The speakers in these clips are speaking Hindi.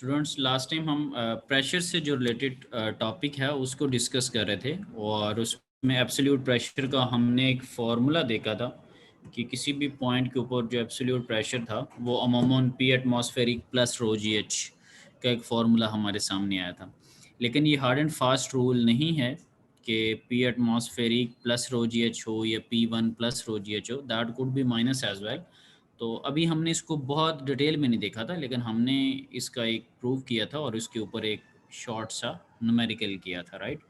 स्टूडेंट्स लास्ट टाइम हम प्रेशर से जो रिलेटेड टॉपिक है उसको डिस्कस कर रहे थे और उसमें एब्सोल्यूट प्रेशर का हमने एक फार्मूला देखा था कि किसी भी पॉइंट के ऊपर जो एब्सोल्यूट प्रेशर था वो अमूमन P atmospheric plus rho g H का एक फार्मूला हमारे सामने आया था। लेकिन ये हार्ड एंड फास्ट रूल नहीं है कि P atmospheric plus rho g h हो या P one plus rho g h हो, that could be minus as well. तो अभी हमने इसको बहुत डिटेल में नहीं देखा था, लेकिन हमने इसका एक प्रूव किया था और उसके ऊपर एक शॉर्ट सा न्यूमेरिकल किया था, राइट।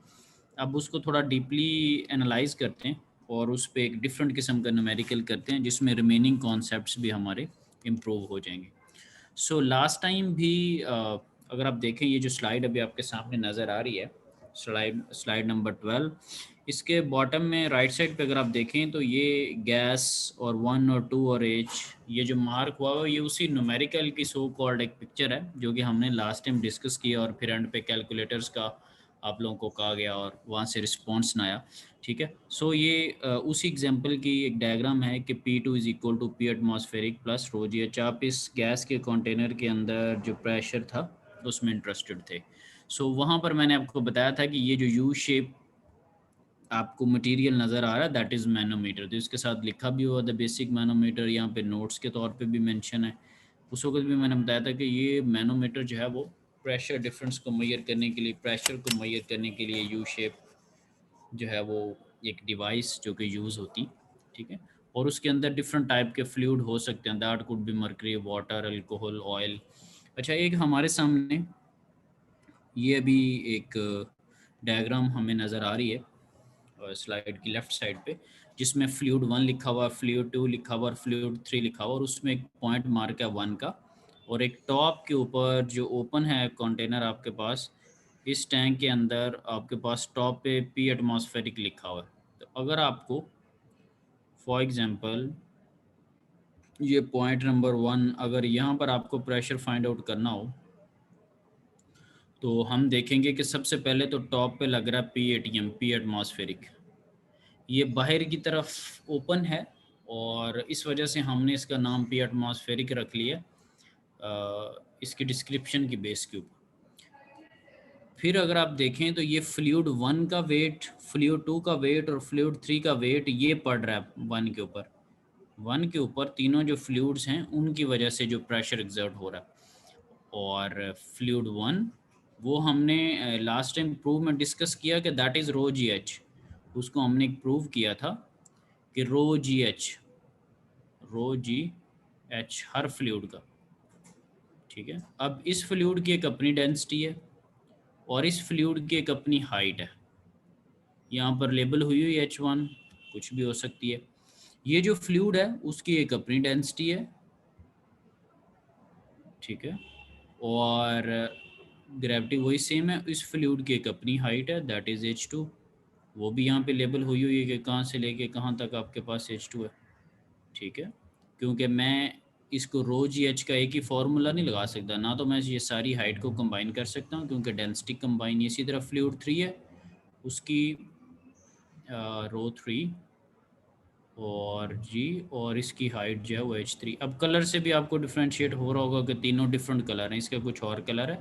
अब उसको थोड़ा डीपली एनालाइज करते हैं और उस पर एक डिफरेंट किस्म का न्यूमेरिकल करते हैं जिसमें रिमेनिंग कॉन्सेप्ट्स भी हमारे इम्प्रूव हो जाएंगे। सो लास्ट टाइम भी अगर आप देखें, ये जो स्लाइड अभी आपके सामने नज़र आ रही है, स्लाइड स्लाइड नंबर 12, इसके बॉटम में राइट साइड पे अगर आप देखें तो ये गैस और 1 और 2 और एच, ये जो मार्क हुआ है ये उसी न्यूमेरिकल की सो कॉल्ड एक पिक्चर है जो कि हमने लास्ट टाइम डिस्कस किया और फिर एंड पे कैलकुलेटर्स का आप लोगों को कहा गया और वहाँ से रिस्पॉन्स ना आया। ठीक है, सो ये उसी एग्जांपल की एक डायग्राम है कि P2 is equal to P atmospheric plus rho g h. आप इस गैस के कंटेनर के अंदर जो प्रेशर था उसमें इंटरेस्टेड थे। सो वहाँ पर मैंने आपको बताया था कि ये जो यू शेप आपको मटेरियल नज़र आ रहा है दैट इज़ मैनोमीटर। तो इसके साथ लिखा भी हुआ द बेसिक मैनोमीटर, यहाँ पे नोट्स के तौर पे भी मेंशन है। उस वक्त भी मैंने बताया था कि ये मैनोमीटर जो है वो प्रेशर डिफरेंस को मेजर करने के लिए, प्रेशर को मेजर करने के लिए यू शेप जो है वो एक डिवाइस जो कि यूज़ होती। ठीक है, और उसके अंदर डिफरेंट टाइप के फ्लूइड हो सकते हैं, that could B mercury, water, alcohol, oil. अच्छा, एक हमारे सामने ये अभी एक डायग्राम हमें नज़र आ रही है स्लाइड की लेफ्ट साइड पे, जिसमें फ्लूइड 1 लिखा हुआ, फ्लूइड 2 लिखा हुआ और फ्लूइड 3 लिखा हुआ और उसमें एक पॉइंट मार्क है 1 का, और एक टॉप के ऊपर जो ओपन है कंटेनर आपके पास, इस टैंक के अंदर आपके पास टॉप पे पी एटमॉस्फेरिक लिखा हुआ है। तो अगर आपको फॉर एग्जांपल ये पॉइंट नंबर 1, अगर यहाँ पर आपको प्रेशर फाइंड आउट करना हो तो हम देखेंगे कि सबसे पहले तो टॉप पे लग रहा है पी एटीएम, पी एटमॉस्फेरिक। ये बाहर की तरफ ओपन है और इस वजह से हमने इसका नाम पी एटमॉस्फेरिक रख लिया इसकी डिस्क्रिप्शन की बेस के ऊपर। फिर अगर आप देखें तो ये फ्लूइड 1 का वेट, फ्लूइड 2 का वेट और फ्लूइड 3 का वेट ये पड़ रहा है 1 के ऊपर। 1 के ऊपर तीनों जो फ्लूइड्स हैं उनकी वजह से जो प्रेशर एग्जर्ट हो रहा है। और फ्लूइड 1 वो हमने लास्ट टाइम प्रूव में डिस्कस किया कि that is rho g h. उसको हमने प्रूव किया था कि रो जी एच हर फ्लूइड का। ठीक है, अब इस फ्लूइड की एक अपनी डेंसिटी है और इस फ्लूइड की एक अपनी हाइट है। यहाँ पर लेबल हुई हुई H1, कुछ भी हो सकती है। ये जो फ्लूइड है उसकी एक अपनी डेंसिटी है, ठीक है, और ग्रेविटी वही सेम है। इस फ्लूइड की एक अपनी हाइट है दैट इज़ H2, वो भी यहाँ पे लेबल हुई हुई है कि कहाँ से लेके कहाँ तक आपके पास H2 है। ठीक है, क्योंकि मैं इसको रो जी एच का एक ही फार्मूला नहीं लगा सकता ना, तो मैं ये सारी हाइट को कंबाइन कर सकता हूँ क्योंकि डेंसिटी कंबाइन। इसी तरह फ्लूइड 3 है, उसकी रो 3 और जी, और इसकी हाइट जो है वो H3। अब कलर से भी आपको डिफ्रेंशिएट हो रहा होगा कि तीनों डिफरेंट कलर हैं, इसका कुछ और कलर है,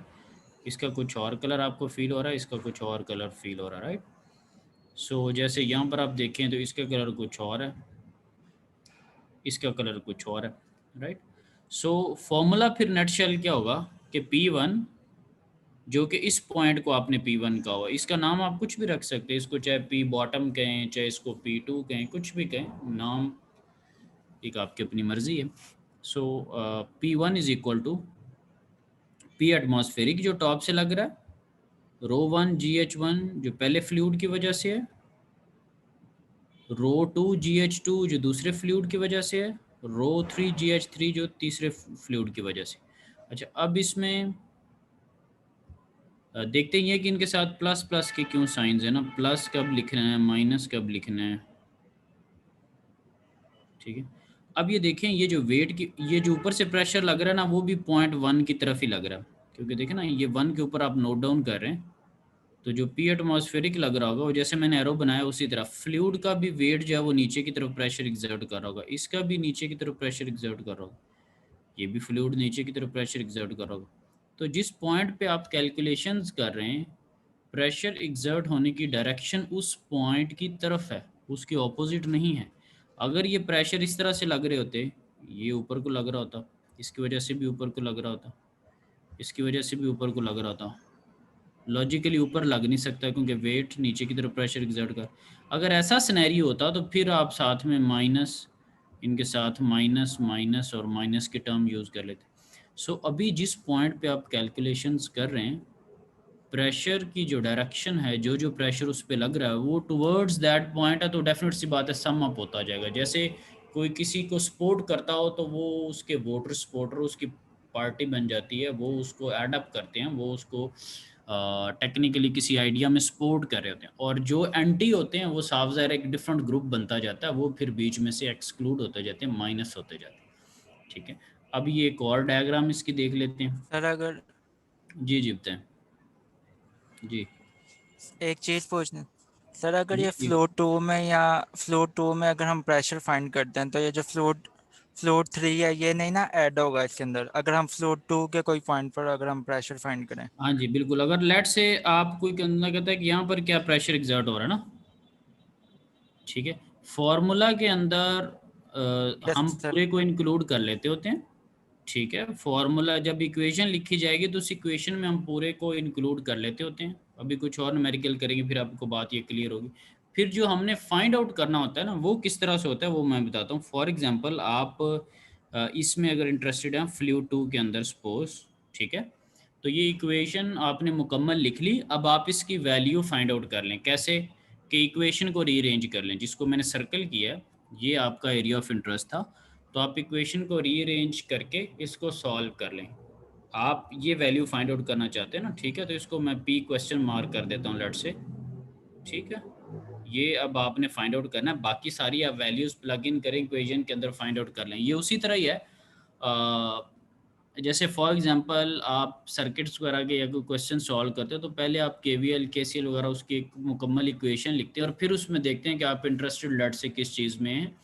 इसका कुछ और कलर आपको फील हो रहा है, इसका कुछ और कलर फील हो रहा है, राइट। सो जैसे यहाँ पर आप देखें तो इसका कलर कुछ और है, इसका कलर कुछ और है, राइट। सो फॉर्मूला फिर नटशेल क्या होगा कि P1 जो कि इस पॉइंट को आपने P1 का हुआ, इसका नाम आप कुछ भी रख सकते हैं, इसको चाहे P बॉटम कहें, चाहे इसको P2 कहें, कुछ भी कहें, नाम एक आपकी अपनी मर्जी है। So P1 is equal to P atmospheric जो टॉप से लग रहा है, रो 1 GH1 जो पहले फ्लूइड की वजह से है, रो 2 GH2 जो दूसरे फ्लूइड की वजह से है, रो 3 GH3 जो तीसरे फ्लूइड की वजह से। अच्छा, अब इसमें देखते ही हैं कि इनके साथ प्लस प्लस के क्यों साइंस है ना, प्लस कब लिखना है, माइनस कब लिखना है। ठीक है, अब ये देखें, ये जो वेट की, ये जो ऊपर से प्रेशर लग रहा है ना, वो भी 0.1 की तरफ ही लग रहा है, क्योंकि देखें ना ये 1 के ऊपर आप नोट डाउन कर रहे हैं, तो जो पी एटमॉस्फेरिक लग रहा होगा वो जैसे मैंने एरो बनाया उसी तरह फ्लूइड का भी वेट जो है वो नीचे की तरफ प्रेशर एग्जर्ट कर रहा होगा, इसका भी नीचे की तरफ प्रेशर एग्जर्ट कर रहा होगा, ये भी फ्लूइड नीचे की तरफ प्रेशर एग्जर्ट कर रहा होगा। तो जिस पॉइंट पे आप कैलकुलेशंस कर रहे हैं, प्रेशर एग्जर्ट होने की डायरेक्शन उस पॉइंट की तरफ है, उसके ऑपोजिट नहीं है। अगर ये प्रेशर इस तरह से लग रहे होते, ये ऊपर को लग रहा होता, इसकी वजह से भी ऊपर को लग रहा होता, इसकी वजह से भी ऊपर को लग रहा होता, लॉजिकली ऊपर लग नहीं सकता क्योंकि वेट नीचे की तरफ प्रेशर एग्जर्ट कर। अगर ऐसा सिनेरियो होता तो फिर आप साथ में माइनस, इनके साथ माइनस माइनस और माइनस के टर्म यूज़ कर लेते। सो अभी जिस पॉइंट पे आप कैलकुलेशंस कर रहे हैं, प्रेशर की जो डायरेक्शन है, जो जो प्रेशर उस पे लग रहा है वो टुवर्ड्स दैट पॉइंट है, तो डेफिनेट सी बात है सम अप होता जाएगा। जैसे कोई किसी को सपोर्ट करता हो तो वो उसके वोटर सपोर्टर उसकी पार्टी बन जाती है, वो उसको एडअप करते हैं, वो उसको टेक्निकली किसी आइडिया में सपोर्ट कर रहे होते हैं। और जो एंटी होते हैं वो साफ ज़ाहिर एक डिफरेंट ग्रुप बनता जाता है, वो फिर बीच में से एक्सक्लूड होते जाते हैं, माइनस होते जाते हैं। ठीक है, अब ये एक और डायग्राम इसकी देख लेते हैं। सर अगर जी जी बताएं। जी एक चीज पूछनी, सर अगर जी ये जी। फ्लो टू में अगर हम प्रेशर फाइंड करते हैं तो ये जो फ्लोट थ्री है ये नहीं ना ऐड होगा इसके अंदर, अगर हम फ्लोट टू के कोई पॉइंट पर अगर हम प्रेशर फाइंड करें? हाँ जी बिल्कुल, अगर लेट से आप कोई कहना कहता है कि यहाँ पर क्या प्रेशर एग्जर्ट हो रहा है ना, ठीक है, फॉर्मूला के अंदर यस हम सर। पूरे को इंक्लूड कर लेते होते हैं। ठीक है, फॉर्मूला जब इक्वेशन लिखी जाएगी तो उस इक्वेशन में हम पूरे को इंक्लूड कर लेते होते हैं। अभी कुछ और न्यूमेरिकल करेंगे फिर आपको बात ये क्लियर होगी। फिर जो हमने फाइंड आउट करना होता है ना, वो किस तरह से होता है वो मैं बताता हूँ। फॉर एग्जांपल आप इसमें अगर इंटरेस्टेड हैं फ्लूइड टू के अंदर सपोज, ठीक है, तो ये इक्वेशन आपने मुकम्मल लिख ली। अब आप इसकी वैल्यू फाइंड आउट कर लें। कैसे? कि इक्वेशन को रीअरेंज कर लें, जिसको मैंने सर्कल किया, ये आपका एरिया ऑफ इंटरेस्ट था। तो आप इक्वेशन को रीअरेंज करके इसको सॉल्व कर लें। आप ये वैल्यू फाइंड आउट करना चाहते हैं ना, ठीक है, तो इसको मैं पी क्वेश्चन मार्क कर देता हूँ लेट से। ठीक है, ये अब आपने फाइंड आउट करना है, बाकी सारी आप वैल्यूज प्लग इन करें इक्वेशन के अंदर, फाइंड आउट कर लें। ये उसी तरह ही है जैसे फॉर एग्जांपल आप सर्किट्स वगैरह के या कोई क्वेश्चन सॉल्व करते हो तो पहले आप केवीएल केसीएल वगैरह उसकी एक मुकम्मल इक्वेशन लिखते हैं और फिर उसमें देखते हैं कि आप इंटरेस्टेड लेट से किस चीज़ में हैं।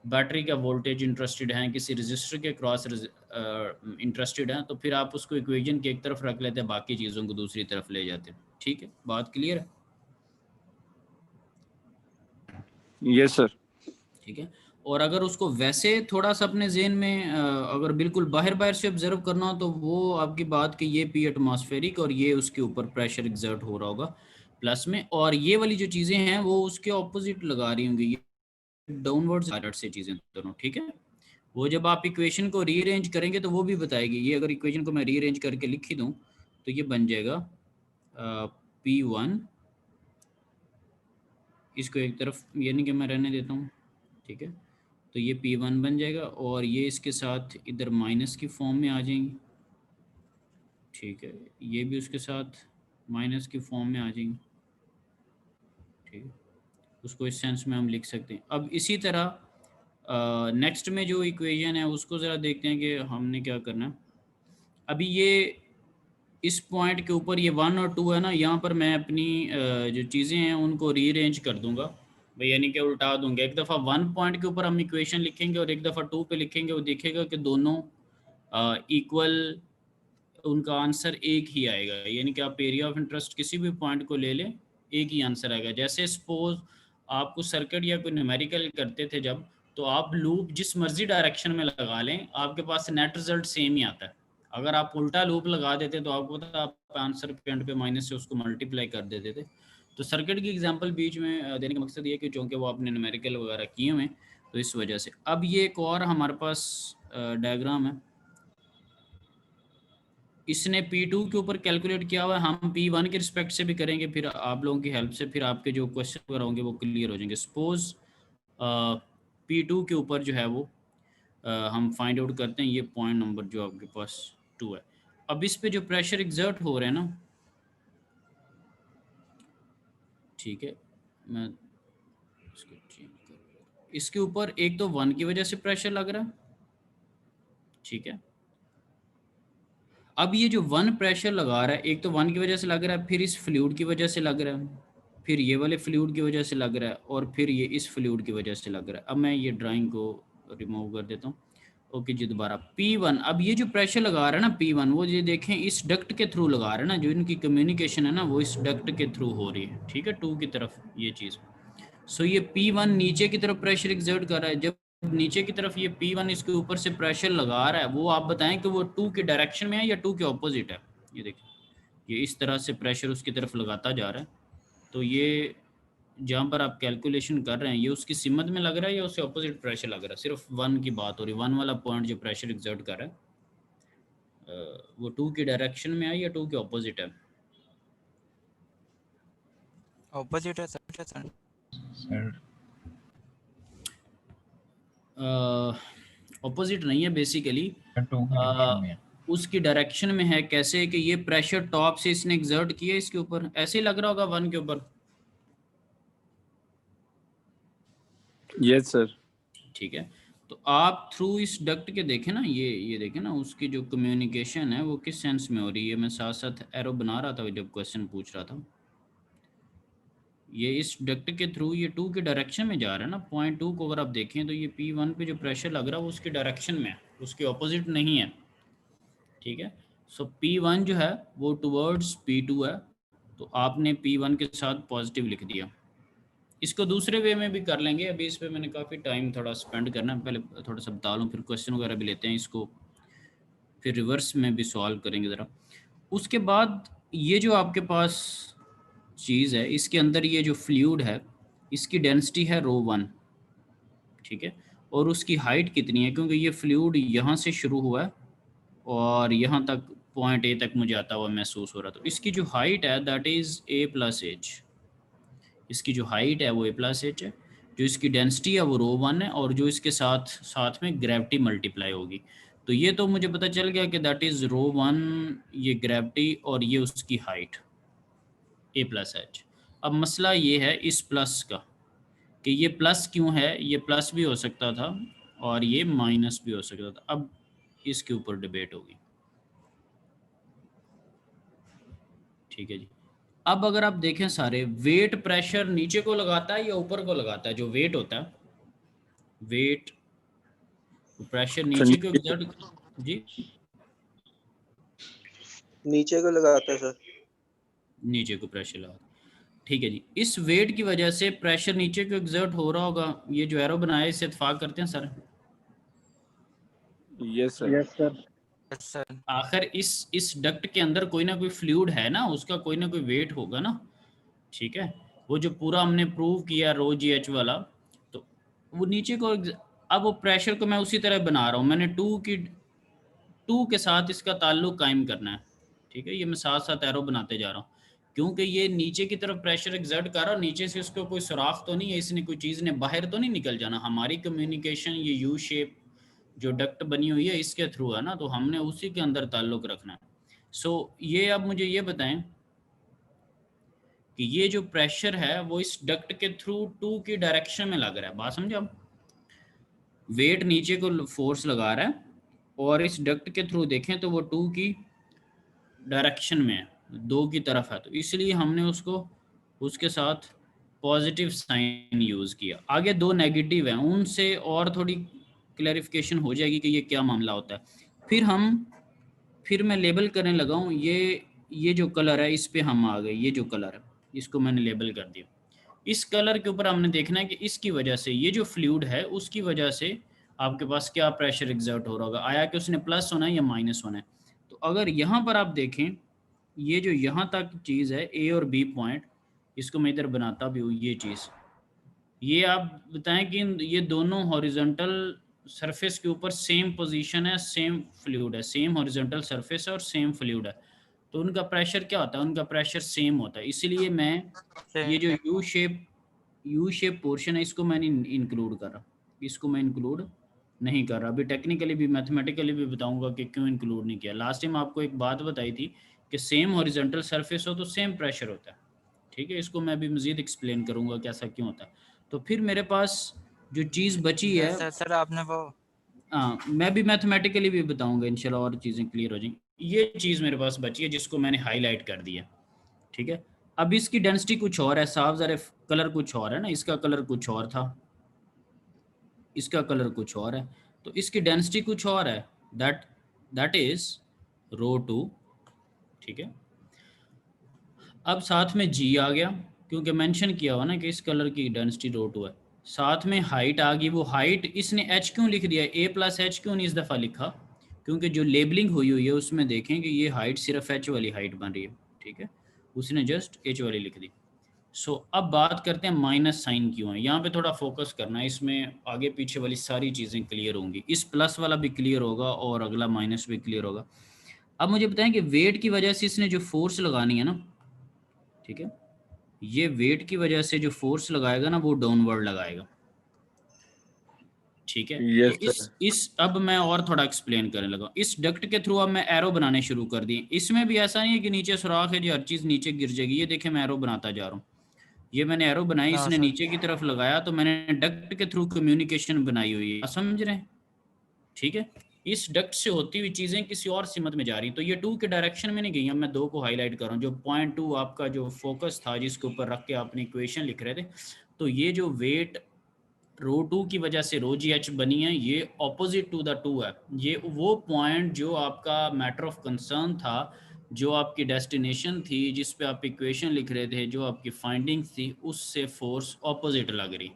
बैटरी का वोल्टेज इंटरेस्टेड हैं, किसी रजिस्टर के क्रॉस इंटरेस्टेड हैं, तो फिर आप उसको इक्वेशन की एक तरफ रख लेते हैं, बाकी चीज़ों को दूसरी तरफ ले जाते हैं। ठीक है, बात क्लियर है? Yes sir. ठीक है, और अगर उसको वैसे थोड़ा सा अपने जेहन में अगर बिल्कुल बाहर बाहर से ऑब्जर्व करना हो तो वो आपकी बात कि ये पी एटमॉस्फेरिक और ये उसके ऊपर प्रेशर एग्जर्ट हो रहा होगा प्लस में, और ये वाली जो चीज़ें हैं वो उसके ऑपोजिट लगा रही होंगी, ये डाउनवर्ड्स डायरेक्ट से चीज़ें दोनों। ठीक है, वो जब आप इक्वेशन को रीअरेंज करेंगे तो वो भी बताएगी। ये अगर इक्वेशन को मैं रीअरेंज करके लिख ही दूँ तो ये बन जाएगा P1, इसको एक तरफ यानी कि मैं रहने देता हूँ। ठीक है, तो ये P1 बन जाएगा और ये इसके साथ इधर माइनस की फॉर्म में आ जाएंगी। ठीक है, ये भी उसके साथ माइनस की फॉर्म में आ जाएंगी। ठीक है, उसको इस सेंस में हम लिख सकते हैं। अब इसी तरह नेक्स्ट में जो इक्वेशन है उसको ज़रा देखते हैं कि हमने क्या करना है। अभी ये इस पॉइंट के ऊपर ये 1 और 2 है ना, यहाँ पर मैं अपनी जो चीज़ें हैं उनको रीअरेंज कर दूंगा भाई, यानी कि उल्टा दूंगा। एक दफ़ा 1 पॉइंट के ऊपर हम इक्वेशन लिखेंगे और एक दफ़ा 2 पे लिखेंगे, वो दिखेगा कि दोनों इक्वल, उनका आंसर एक ही आएगा। यानी कि आप एरिया ऑफ इंटरेस्ट किसी भी पॉइंट को ले लें, एक ही आंसर आएगा। जैसे सपोज आपको सर्किट या कोई न्यूमेरिकल करते थे जब, तो आप लूप जिस मर्जी डायरेक्शन में लगा लें आपके पास नेट रिजल्ट सेम ही आता है। अगर आप उल्टा लूप लगा देते तो आपको पता है, आप आंसर के एंड पे माइनस से उसको मल्टीप्लाई कर देते थे। तो सर्किट की एग्जांपल बीच में देने का मकसद ये कि चूँकि वो आपने न्यूमेरिकल वगैरह किए हुए हैं तो इस वजह से। अब ये एक और हमारे पास डायग्राम है, इसने P2 के ऊपर कैलकुलेट किया हुआ है, हम P1 के रिस्पेक्ट से भी करेंगे, फिर आप लोगों की हेल्प से फिर आपके जो क्वेश्चन वगैरह होंगे वो क्लियर हो जाएंगे। सपोज P2 के ऊपर जो है वो हम फाइंड आउट करते हैं, ये पॉइंट नंबर जो आपके पास 2 है। अब इस पे जो प्रेशर एग्जर्ट हो रहे हैं ना, ठीक है, मैं इसको चेंज कर, इसके ऊपर एक तो 1 की वजह से प्रेशर लग रहा है। ठीक है, अब ये जो 1 प्रेशर लगा रहा है, एक तो 1 की वजह से लग रहा है, फिर इस फ्लूइड की वजह से लग रहा है, फिर ये वाले फ्लूइड की वजह से लग रहा है, और फिर ये इस फ्लूइड की वजह से लग रहा है। अब मैं ये ड्राइंग को रिमूव कर देता हूँ ओके जी दोबारा P1। अब ये जो प्रेशर लगा रहा है ना P1, वो ये देखें इस डक्ट के थ्रू लगा रहा है ना, जो इनकी कम्युनिकेशन है ना वो इस डक्ट के थ्रू हो रही है, ठीक है, 2 की तरफ ये चीज़। सो ये P1 नीचे की तरफ प्रेशर एक्सर्ट कर रहा है। जब नीचे की तरफ ये P1 इसके ऊपर से प्रेशर लगा रहा है, वो आप बताएं कि वो 2 के डायरेक्शन में है या 2 के ऑपोजिट है। ये देखिए ये इस तरह से प्रेशर उसकी तरफ लगाता जा रहा है। तो ये जहाँ पर आप कैलकुलेशन कर रहे हैं ये उसकी सिमत में लग रहा है या उससे ऑपोजिट प्रेशर लग रहा है। सिर्फ 1 की बात हो रही है, 1 वाला पॉइंट जो प्रेशर एक्सर्ट कर रहा है वो 2 की डायरेक्शन में है या 2 के ऑपोजिट है। ऑपोजिट है सर। ऑपोजिट नहीं है बेसिकली, उसकी डायरेक्शन में है। कैसे कि ये प्रेशर टॉप से इसने एक्सर्ट किया इसके ऊपर, ऐसे ही लग रहा होगा 1 के ऊपर। Yes sir. ठीक है, तो आप थ्रू इस डक्ट के देखें ना, ये देखें ना उसकी जो कम्युनिकेशन है वो किस सेंस में हो रही है। मैं साथ साथ एरो बना रहा था जब क्वेश्चन पूछ रहा था। ये इस डक्ट के थ्रू ये 2 के डायरेक्शन में जा रहा है ना। पॉइंट 2 को अगर आप देखें तो ये P1 पे जो प्रेशर लग रहा है वो उसके डायरेक्शन में है, उसके ऑपोजिट नहीं है, ठीक है। सो P1 जो है वो टुवर्ड्स P2 है, तो आपने P1 के साथ पॉजिटिव लिख दिया। इसको दूसरे वे में भी कर लेंगे, अभी इस पे मैंने काफ़ी टाइम थोड़ा स्पेंड करना है, पहले थोड़ा सा बता लूँ, फिर क्वेश्चन वगैरह भी लेते हैं इसको, फिर रिवर्स में भी सॉल्व करेंगे ज़रा। उसके बाद ये जो आपके पास चीज़ है इसके अंदर ये जो फ्लूइड है इसकी डेंसिटी है ρ1, ठीक है, और उसकी हाइट कितनी है, क्योंकि ये फ्लूइड यहाँ से शुरू हुआ है और यहाँ तक पॉइंट ए तक मुझे आता हुआ महसूस हो रहा। तो इसकी जो हाइट है दैट इज़ A+H। इसकी जो हाइट है वो A+H है, जो इसकी डेंसिटी है वो ρ1 है, और जो इसके साथ साथ में ग्रेविटी मल्टीप्लाई होगी। तो ये तो मुझे पता चल गया कि दैट इज़ ρ1, ये ग्रेविटी और ये उसकी हाइट A+H। अब मसला ये है इस प्लस का कि ये प्लस क्यों है, ये प्लस भी हो सकता था और ये माइनस भी हो सकता था। अब इसके ऊपर डिबेट होगी, ठीक है जी। अब अगर आप देखें सारे वेट प्रेशर नीचे को लगाता है या ऊपर को लगाता है। जो वेट होता है, वेट प्रेशर नीचे को एक्सर्ट, जी नीचे को लगाता है सर। नीचे को प्रेशर लगा, ठीक है जी। इस वेट की वजह से प्रेशर नीचे को एक्सर्ट हो रहा होगा। ये जो एरो बनाया इससे इत्तेफाक करते हैं सर। Yes sir. सर आखिर इस डक्ट के अंदर कोई ना कोई फ्लूइड है ना, उसका कोई ना कोई वेट होगा ना, ठीक है। वो जो पूरा हमने प्रूव किया ρGH वाला, तो वो नीचे को अब वो प्रेशर को मैं उसी तरह बना रहा हूँ। मैंने 2 के साथ इसका ताल्लुक कायम करना है, ठीक है। ये मैं साथ साथ एरो बनाते जा रहा हूँ क्योंकि ये नीचे की तरफ प्रेशर एक्सर्ट कर रहा है, नीचे से उसको कोई सुराख तो नहीं है, इसने कोई चीज़ ने बाहर तो नहीं निकल जाना। हमारी कम्युनिकेशन ये यू शेप जो डक्ट बनी हुई है इसके थ्रू है ना, तो हमने उसी के अंदर ताल्लुक रखना है। सो ये अब मुझे ये बताएं कि ये जो प्रेशर है वो इस डक्ट के थ्रू 2 की डायरेक्शन में लग रहा है। बात समझे? अब वेट नीचे को फोर्स लगा रहा है और इस डक्ट के थ्रू देखें तो वो 2 की डायरेक्शन में है, 2 की तरफ है, तो इसलिए हमने उसको उसके साथ पॉजिटिव साइन यूज़ किया। आगे 2 नेगेटिव हैं, उनसे और थोड़ी क्लैरिफिकेशन हो जाएगी कि ये क्या मामला होता है। फिर मैं लेबल करने लगा हूँ। ये जो कलर है इस पे हम आ गए, ये जो कलर है इसको मैंने लेबल कर दिया। इस कलर के ऊपर हमने देखना है कि इसकी वजह से ये जो फ्लूइड है उसकी वजह से आपके पास क्या प्रेशर एग्जर्ट हो रहा होगा, आया कि उसने प्लस होना है या माइनस होना है। तो अगर यहाँ पर आप देखें ये जो यहाँ तक चीज़ है ए और बी पॉइंट, इसको मैं इधर बनाता भी हूँ, ये चीज़, ये आप बताएं कि ये दोनों हॉरिजॉन्टल सरफेस के ऊपर सेम पोजीशन है, सेम फ्लूइड है, सेम हॉरिजॉन्टल सरफेस है और सेम फ्लूइड है, तो उनका प्रेशर क्या होता है? उनका प्रेशर सेम होता है। इसलिए मैं ये जो यू शेप पोर्शन है इसको मैंने इंक्लूड कर रहा, इसको मैं इंक्लूड नहीं कर रहा। अभी टेक्निकली भी मैथमेटिकली भी बताऊंगा कि क्यों इंक्लूड नहीं किया। लास्ट टाइम आपको एक बात बताई थी कि सेम हॉरिजॉन्टल सरफेस हो तो सेम प्रेशर होता है, ठीक है। इसको मैं अभी मज़ीद एक्सप्लेन करूंगा कि ऐसा क्यों होता है। तो फिर मेरे पास जो चीज़ बची है, सर आपने वो हाँ मैं भी मैथमेटिकली भी बताऊंगा इंशाल्लाह और चीज़ें क्लियर हो जाएंगी। ये चीज़ मेरे पास बची है जिसको मैंने हाईलाइट कर दिया, ठीक है। अब इसकी डेंसिटी कुछ और है, साफ ज़रा कलर कुछ और है ना, इसका कलर कुछ और था, इसका कलर कुछ और है। तो इसकी डेंसिटी कुछ और है, दैट इज ρ2, ठीक है। अब साथ में जी आ गया, क्योंकि मेंशन किया हुआ ना कि इस कलर की डेंसिटी ρ2 है। साथ में हाइट आ गई, वो हाइट इसने h क्यों लिख दिया, a+h क्यों नहीं इस दफ़ा लिखा, क्योंकि जो लेबलिंग हुई है उसमें देखें कि ये हाइट सिर्फ h वाली हाइट बन रही है, ठीक है, उसने जस्ट h वाली लिख दी। सो अब बात करते हैं माइनस साइन क्यों है। यहाँ पे थोड़ा फोकस करना है, इसमें आगे पीछे वाली सारी चीज़ें क्लियर होंगी, इस प्लस वाला भी क्लियर होगा और अगला माइनस भी क्लियर होगा। अब मुझे बताएं कि वेट की वजह से इसने जो फोर्स लगानी है ना, ठीक है, ये वेट की वजह से जो फोर्स लगाएगा ना वो डाउनवर्ड लगाएगा, ठीक है। यस तो सर। इस अब मैं और थोड़ा एक्सप्लेन करने लगा। इस डक्ट के थ्रू अब मैं एरो बनाने शुरू कर दिए। इसमें भी ऐसा नहीं है कि नीचे सुराख है जो हर चीज़ नीचे गिर जाएगी। ये देखें मैं एरो बनाता जा रहा हूँ, ये मैंने एरो बनाई, हाँ इसने सर। नीचे की तरफ लगाया, तो मैंने डक्ट के थ्रू कम्युनिकेशन बनाई हुई है, समझ रहे हैं, ठीक है। इस डक्ट से होती हुई चीज़ें किसी और सिमत में जा रही, तो ये 2 के डायरेक्शन में नहीं गई। अब मैं 2 को हाईलाइट कर रहा हूँ। जो पॉइंट 2 आपका जो फोकस था जिसके ऊपर रख के आपने इक्वेशन लिख रहे थे, तो ये जो वेट ρ2 की वजह से ρgh बनी है, ये ऑपोजिट टू द 2 है। ये वो पॉइंट जो आपका मैटर ऑफ कंसर्न था, जो आपकी डेस्टिनेशन थी, जिस पे आप इक्वेशन लिख रहे थे, जो आपकी फाइंडिंग्स थी, उससे फोर्स ऑपोजिट लग रही।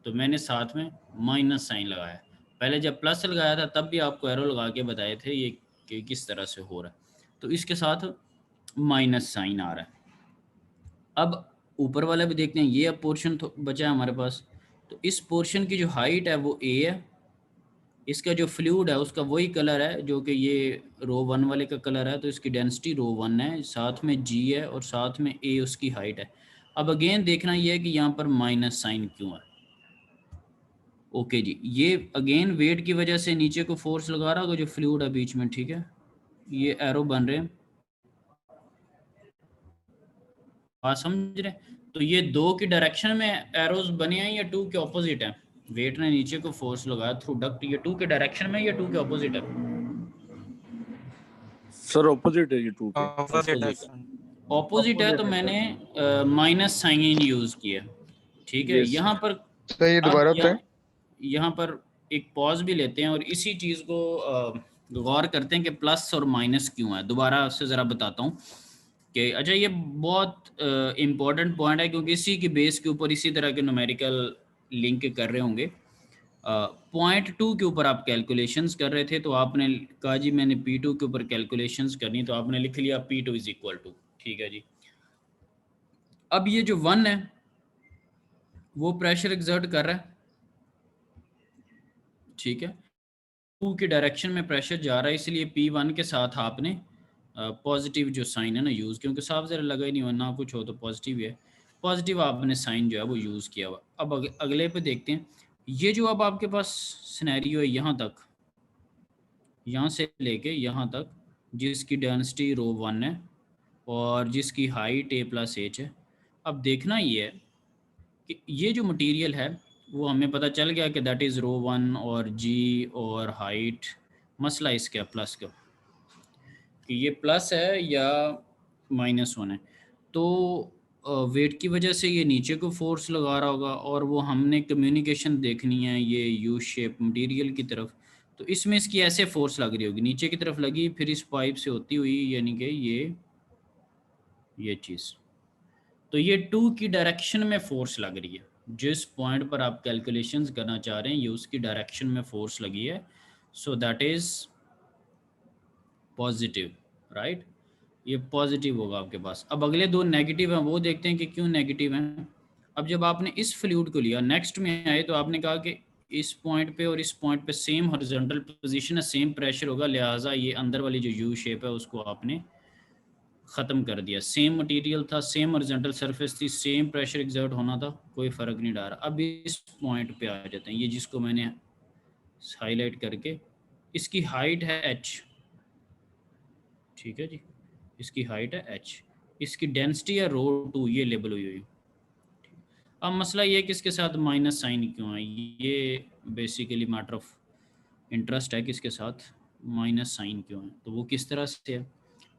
तो मैंने साथ में माइनस साइन लगाया। पहले जब प्लस लगाया था तब भी आपको एरो लगा के बताए थे ये कि किस तरह से हो रहा है। तो इसके साथ माइनस साइन आ रहा है। अब ऊपर वाला भी देखते हैं, ये अब पोर्शन बचा है हमारे पास। तो इस पोर्शन की जो हाइट है वो a है, इसका जो फ्लूइड है उसका वही कलर है जो कि ये ρ1 वाले का कलर है, तो इसकी डेंसिटी ρ1 है, साथ में g है और साथ में a उसकी हाइट है। अब अगेन देखना ये है कि यहाँ पर माइनस साइन क्यों है। ओके जी, ये अगेन वेट की वजह से नीचे को फोर्स लगा रहा होगा जो फ्लूइड है बीच में, ठीक है। ये एरो बन रहे हैं, बात समझ रहे हैं। तो ये 2 की डायरेक्शन में एरोज बने हैं या 2 के ऑपोजिट है। वेट ने नीचे को फोर्स लगाया थ्रू डक्ट, ये 2 के डायरेक्शन में या 2 के ऑपोजिट है। सर ऑपोजिट है ये 2 के। ऑपोजिट है ऑपोजिट सर। ऑपोजिट है, तो मैंने माइनस साइन यूज किया, ठीक है। यस यहाँ सर। पर सही अब दोबारा बताएं। यहाँ पर एक पॉज भी लेते हैं और इसी चीज़ को गौर करते हैं कि प्लस और माइनस क्यों है। दोबारा से ज़रा बताता हूँ कि अच्छा, ये बहुत इम्पोर्टेंट पॉइंट है, क्योंकि इसी की बेस के ऊपर इसी तरह के न्यूमेरिकल लिंक कर रहे होंगे। पॉइंट 2 के ऊपर आप कैलकुलेशंस कर रहे थे, तो आपने कहा जी मैंने P2 के ऊपर कैलकुलेशंस करनी, तो आपने लिख लिया P2 इज इक्वल टू, ठीक है जी। अब ये जो 1 है वो प्रेशर एक्सर्ट कर रहा है, ठीक है। 2 की डायरेक्शन में प्रेशर जा रहा है, इसलिए P1 के साथ आपने पॉजिटिव जो साइन है ना यूज़, क्योंकि साफ ज़रा लगा ही नहीं हो, ना कुछ हो तो पॉजिटिव है, पॉजिटिव आपने साइन जो है वो यूज़ किया हुआ। अब अगले पे देखते हैं। ये जो अब आपके पास सिनेरियो है यहाँ तक, यहाँ से लेके यहाँ तक, जिसकी डेंसिटी ρ1 है और जिसकी हाइट a+h है। अब देखना ये है कि ये जो मटेरियल है वो हमें पता चल गया कि दैट इज़ ρ1 और g और हाइट। मसला इसका प्लस का कि ये प्लस है या -1 है। तो वेट की वजह से ये नीचे को फोर्स लगा रहा होगा, और वो हमने कम्युनिकेशन देखनी है ये यू शेप मटेरियल की तरफ। तो इसमें इसकी ऐसे फोर्स लग रही होगी, नीचे की तरफ लगी, फिर इस पाइप से होती हुई, यानी कि ये चीज़। तो ये 2 की डायरेक्शन में फोर्स लग रही है। जिस पॉइंट पर आप कैलकुलेशंस करना चाह रहे हैं ये उसकी डायरेक्शन में फोर्स लगी है, so that is positive, right. ये पॉजिटिव होगा आपके पास। अब अगले 2 नेगेटिव हैं, वो देखते हैं कि क्यों नेगेटिव हैं। अब जब आपने इस फ्लूइड को लिया, नेक्स्ट में आए, तो आपने कहा कि इस पॉइंट पे और इस पॉइंट पे सेम हॉरिजॉन्टल पोजीशन है, सेम प्रेशर होगा, लिहाजा ये अंदर वाली जो यू शेप है उसको आपने ख़त्म कर दिया। सेम मटेरियल था, सेम हॉरिजॉन्टल सरफेस थी, सेम प्रेशर एग्जर्ट होना था, कोई फ़र्क नहीं डाल रहा। अब इस पॉइंट पे आ जाते हैं, ये जिसको मैंने हाईलाइट करके, इसकी हाइट है h, ठीक है जी, इसकी हाइट है h, इसकी डेंसिटी है ρ2, ये लेबल हुई हुई। अब मसला ये है कि इसके साथ माइनस साइन क्यों है, ये बेसिकली मैटर ऑफ इंटरेस्ट है कि इसके साथ माइनस साइन क्यों है। तो वो किस तरह से है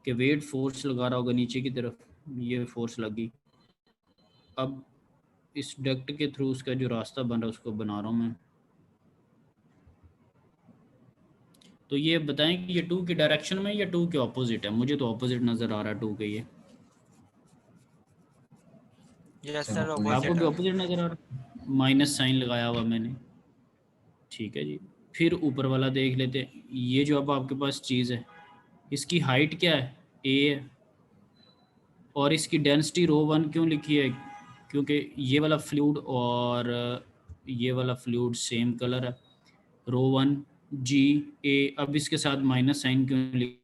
कि वेट फोर्स लगा रहा होगा नीचे की तरफ, ये फोर्स लगी। अब इस डक्ट के थ्रू उसका जो रास्ता बन रहा है उसको बना रहा हूँ मैं, तो ये बताएं कि ये 2 की डायरेक्शन में या 2 के ऑपोजिट है। मुझे तो ऑपोजिट नज़र आ रहा है 2 के। ये यस सर सर opposite आपको ऑपोजिट भी है। ऑपोजिट नज़र आ रहा है? माइनस साइन लगाया हुआ मैंने, ठीक है जी। फिर ऊपर वाला देख लेते हैं। ये जो अब आपके पास चीज़ है, इसकी हाइट क्या है? ए है। और इसकी डेंसिटी रो 1 क्यों लिखी है? क्योंकि ये वाला फ्लूइड और ये वाला फ्लूइड सेम कलर है। रो 1 जी ए। अब इसके साथ माइनस साइन क्यों लिखा?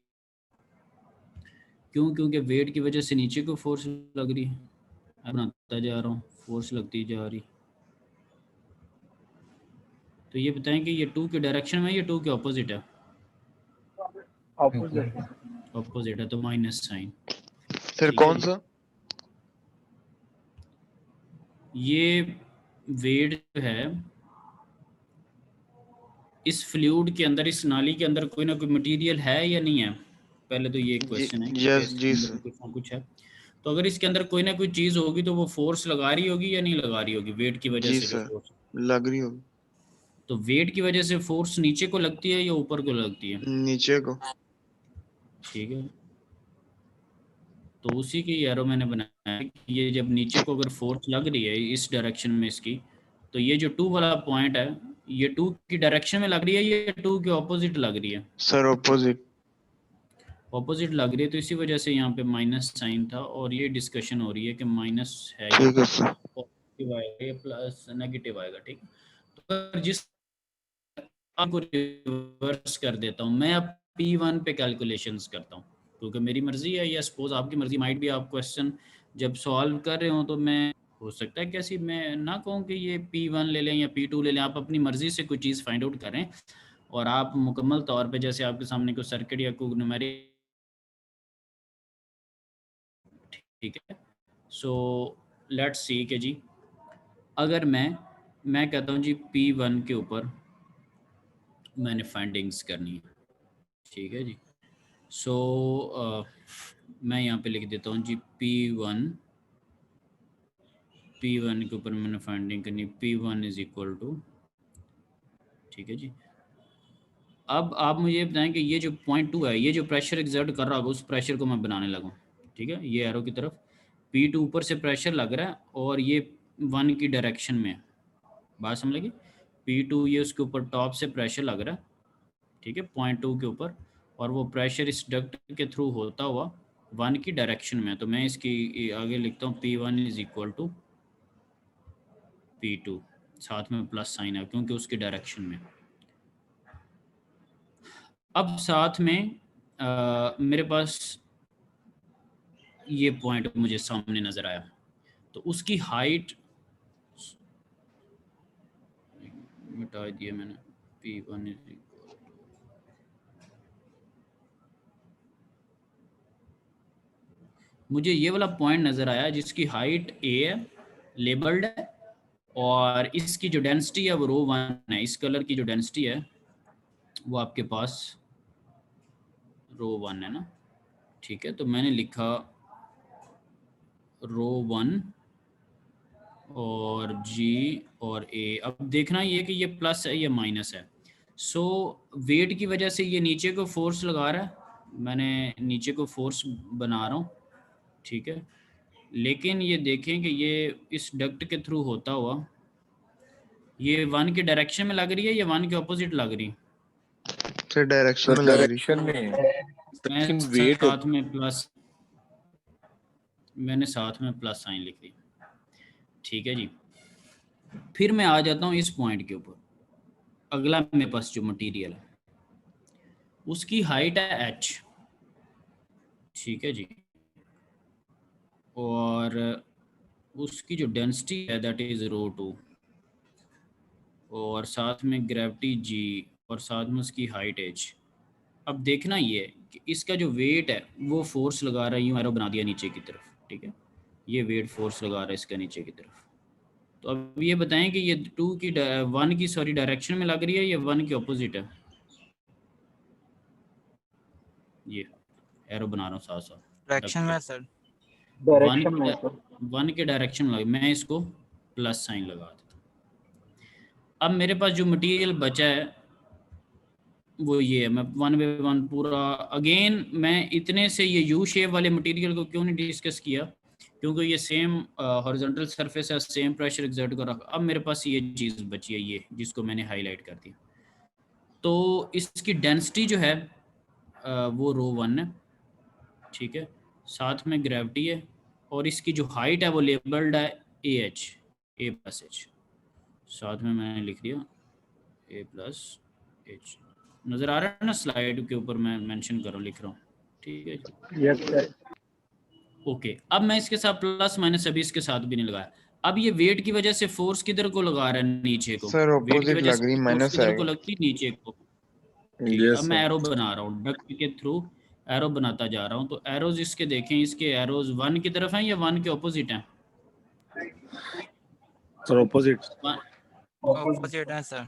क्यों? क्योंकि वेट की वजह से नीचे को फोर्स लग रही है। बनाता जा रहा हूँ, फोर्स लगती जा रही। तो ये बताएं कि ये 2 के डायरेक्शन में या 2 के ऑपोजिट है? ऑपोजिट। ऑपोजिट है, तो माइनस साइन। सर ठीक है कौन जी। सा? ये वेट जो है, इस फ्लूइड के अंदर, इस नाली के अंदर कोई ना कोई मटेरियल है या नहीं है? पहले तो ये क्वेश्चन है कि यस इसके जी अंदर सर। कुछ ना कुछ है। तो अगर इसके अंदर कोई ना कोई चीज़ होगी तो वो फोर्स लगा रही होगी या नहीं लगा रही होगी? वेट की वजह जी से जो सर फोर्स, लग रही होगी। तो वेट की वजह से फोर्स नीचे को लगती है या ऊपर को लगती है? नीचे को। ठीक है, तो उसी की एरो मैंने बनाया है कि ये जब नीचे को अगर फोर्स लग रही है इस डायरेक्शन में इसकी, तो ये जो 2 वाला पॉइंट है, ये 2 की डायरेक्शन में लग रही है, ये 2 के ऑपोजिट लग रही है? Sir opposite. ऑपोजिट लग रही है, तो इसी वजह से यहाँ पे माइनस साइन था। और ये डिस्कशन हो रही है कि माइनस है या ठीक है सर। पॉजिटिव आएगा या प्लस नेगेटिव आएगा। ठीक है, तो अगर जिस आपको रिवर्स कर देता हूँ मैं, अब P1 पे कैलकुलेशंस करता हूँ क्योंकि मेरी मर्जी है, या सपोज आपकी मर्जी माइट भी। आप क्वेश्चन जब सॉल्व कर रहे हो तो मैं, हो सकता है कैसी मैं ना कहूँ कि ये P1 ले लें या P2 ले लें। आप अपनी मर्जी से कोई चीज़ फाइंड आउट करें और आप मुकम्मल तौर पे, जैसे आपके सामने कोई सर्किट या कोई न्यूमेरिक, ठीक है। सो लेट्स सी के जी, अगर मैं कहता हूँ जी P1 के ऊपर मैंने फाइंडिंग्स करनी है, ठीक है जी। सो मैं यहाँ पे लिख देता हूँ जी P1 के ऊपर मैंने फाइंडिंग करनी, P1 इज इक्वल टू, ठीक है जी। अब आप मुझे ये बताएं कि ये जो पॉइंट 2 है, ये जो प्रेशर एक्सर्ट कर रहा होगा, उस प्रेशर को मैं बनाने लगूँ, ठीक है। ये एरो की तरफ P2 ऊपर से प्रेशर लग रहा है और ये 1 की डायरेक्शन में है। बात समझ लगी? P2 ये उसके ऊपर टॉप से प्रेशर लग रहा है, ठीक है, पॉइंट 2 के ऊपर, और वो प्रेशर इस डक्ट के थ्रू होता हुआ 1 की डायरेक्शन में। तो मैं इसकी आगे लिखता हूँ P1 is equal to P2, साथ में प्लस साइन है क्योंकि उसकी डायरेक्शन में। अब साथ में मेरे पास ये पॉइंट मुझे सामने नज़र आया, तो उसकी हाइट मिटा दिया मैंने। P1 इज इक्वल, मुझे ये वाला पॉइंट नज़र आया जिसकी हाइट A है, लेबल्ड है, और इसकी जो डेंसिटी है वो रो 1 है। इस कलर की जो डेंसिटी है वो आपके पास रो 1 है ना, ठीक है। तो मैंने लिखा रो 1 और G और A। अब देखना ये कि ये प्लस है या माइनस है। सो वेट की वजह से ये नीचे को फोर्स लगा रहा है, मैंने नीचे को फोर्स बना रहा हूँ, ठीक है। लेकिन ये देखें कि ये इस डक्ट के थ्रू होता हुआ ये 1 के डायरेक्शन में लग रही है या 1 के ऑपोजिट लग रही? सर डायरेक्शन में लग रही। डायरेक्शन में है, मैं लेकिन वेट साथ में प्लस, मैंने साथ में प्लस साइन लिख दी, ठीक है जी। फिर मैं आ जाता हूँ इस पॉइंट के ऊपर। अगला मेरे पास जो मटेरियल है उसकी हाइट है h, ठीक है जी, और उसकी जो डेंसिटी है दैट इज रो 2, और साथ में ग्रेविटी g, और साथ में उसकी हाइट h। अब देखना ये है कि इसका जो वेट है वो फोर्स लगा रहा है, यूँ एरो बना दिया नीचे की तरफ, ठीक है। ये वेट फोर्स लगा रहा है इसका नीचे की तरफ। तो अब ये बताएं कि ये 1 की सॉरी डायरेक्शन में लग रही है या 1 के ऑपोजिट है? ये एरो बना रहा हूँ साथ साथ, डायरेक्शन में सर। डायरेक्शन में है सर। 1 के डायरेक्शन में लग, मैं इसको प्लस साइन लगा देता हूँ। अब मेरे पास जो मटेरियल बचा है वो ये है, मैं 1/1 पूरा अगेन मैं इतने से ये यू शेप वाले मटेरियल को क्यों नहीं डिस्कस किया, क्योंकि ये सेम हॉरिजॉन्टल सरफेस है, सेम प्रेशर एक्सर्ट कर रखा। अब मेरे पास ये चीज़ बची है, ये जिसको मैंने हाईलाइट कर दिया। तो इसकी डेंसिटी जो है वो ρ1 है, ठीक है, साथ में ग्रेविटी है, और इसकी जो हाइट है वो लेबल्ड है AH, A+H, साथ में मैंने लिख दिया A+H। नज़र आ रहा है ना स्लाइड के ऊपर, मैं मेंशन कर रहा हूँ, लिख रहा हूँ, ठीक है जी। Yes sir. ओके, अब मैं इसके साथ प्लस माइनस अभी इसके साथ भी नहीं लगाया। अब ये वेट की वजह से फोर्स किधर को लगा रहा है, नीचे को। सर वेट की ऑपोजिट वजह लग से रही, फोर्स माइनस किधर को आएगा। लगती, नीचे को। ठीक है, यस अब मैं सर। एरो बना रहा हूँ, डक के थ्रू एरो बनाता जा रहा हूँ। तो एरोज इसके देखें, इसके एरोज 1 की तरफ हैं या 1 के ऑपोजिट हैं? Sir opposite. ऑपोजिट है सर।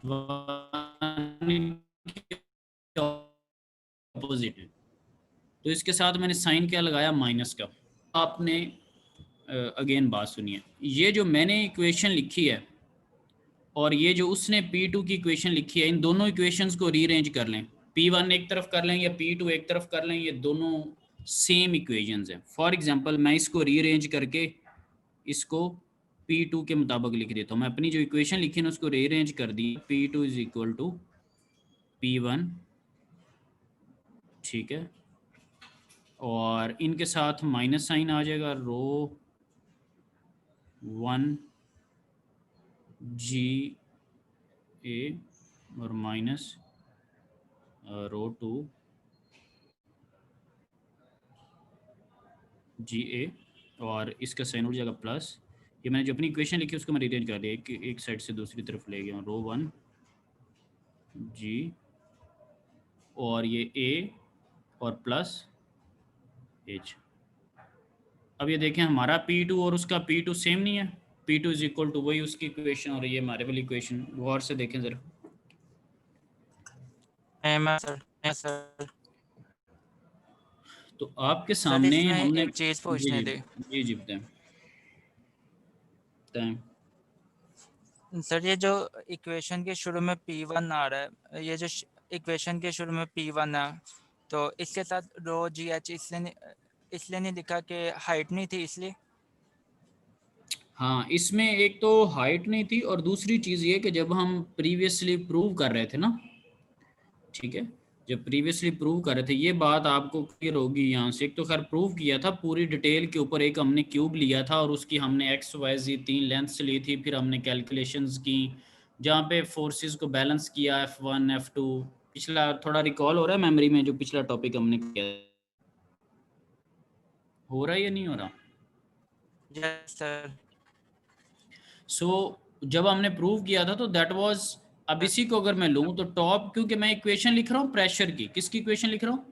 ऑपोजिट है, तो इसके साथ मैंने साइन क्या लगाया, माइनस का। आपने अगेन बात सुनिए, ये जो मैंने इक्वेशन लिखी है और ये जो उसने P2 की इक्वेशन लिखी है, इन दोनों इक्वेशंस को रीअरेंज कर लें। P1 एक तरफ कर लें या P2 एक तरफ कर लें, ये दोनों सेम इक्वेशंस हैं। फॉर एग्जांपल मैं इसको रीअरेंज करके इसको P2 के मुताबिक लिख देता हूँ। मैं अपनी जो इक्वेशन लिखी है उसको रीअरेंज कर दी, P2 = P1, ठीक है, और इनके साथ माइनस साइन आ जाएगा, ρ1 GA और माइनस ρ2 GA, और इसका साइन उठ जाएगा प्लस। ये मैंने जो अपनी इक्वेशन लिखी उसको मैं रिअरेंज कर दिया, एक साइड से दूसरी तरफ ले गया, ρ1 G और ये A और प्लस H। अब ये देखें, हमारा P2 और उसका P2 सेम नहीं है। P2 = वही उसकी इक्वेशन और ये हमारे वाली इक्वेशन। गौर से देखें ज़रा। सर तो आपके सामने इसमें हमने एक चीज़ पूछने थे। जी बताएं। सर ये जो इक्वेशन के शुरू में P1 आ रहा है, ये जो इक्वेशन के शुरू में P1 है, तो इसके साथ ρGH इसलिए नहीं लिखा कि हाइट नहीं थी इसलिए? हाँ, इसमें एक तो हाइट नहीं थी और दूसरी चीज़ ये कि जब हम प्रीवियसली प्रूव कर रहे थे ना, ठीक है, जब प्रीवियसली प्रूव कर रहे थे, ये बात आपको क्लियर होगी यहाँ से। एक तो खैर प्रूव किया था पूरी डिटेल के ऊपर, एक हमने क्यूब लिया था और उसकी हमने XYZ 3 लेंथ्स ली थी, फिर हमने कैलकुलेशंस की जहाँ पे फोर्सेस को बैलेंस किया, F1 F2। पिछला थोड़ा रिकॉल हो रहा है मेमोरी में, जो पिछला टॉपिक हमने किया, हो रहा है या नहीं हो रहा? Yes sir. सो जब हमने प्रूव किया था तो दैट वाज, अब इसी को अगर मैं लूँ तो टॉप, क्योंकि मैं इक्वेशन लिख रहा हूँ प्रेशर की, किसकी इक्वेशन लिख रहा हूँ,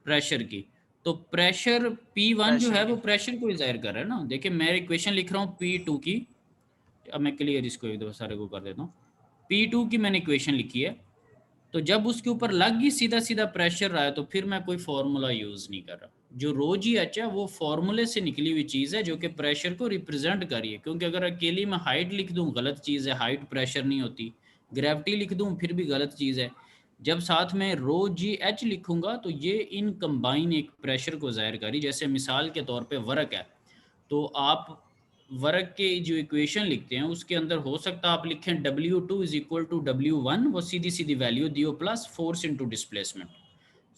प्रेशर की। तो प्रेशर P1 जो है वो प्रेशर को जाहिर कर रहा है ना। देखिए मैं इक्वेशन लिख रहा हूँ P2 की, अब मैं क्लियर इसको एक दफा सारे को कर देता हूँ। P2 की मैंने इक्वेशन लिखी है, तो जब उसके ऊपर लग गई सीधा सीधा प्रेशर रहा है, तो फिर मैं कोई फार्मूला यूज़ नहीं कर रहा। जो ρGH है वो फार्मूले से निकली हुई चीज़ है जो कि प्रेशर को रिप्रेजेंट कर रही है। क्योंकि अगर अकेली मैं हाइट लिख दूं गलत चीज़ है, हाइट प्रेशर नहीं होती। ग्रेविटी लिख दूं फिर भी गलत चीज़ है। जब साथ में ρGH लिखूंगा तो ये इन कंबाइन एक प्रेशर को ज़ाहिर करी। जैसे मिसाल के तौर पे वर्क है, तो आप वर्क के जो इक्वेशन लिखते हैं उसके अंदर हो सकता है आप लिखें W2 = W1, वो सीधी सीधी वैल्यू दियो प्लस फोर्स इनटू डिस्प्लेसमेंट।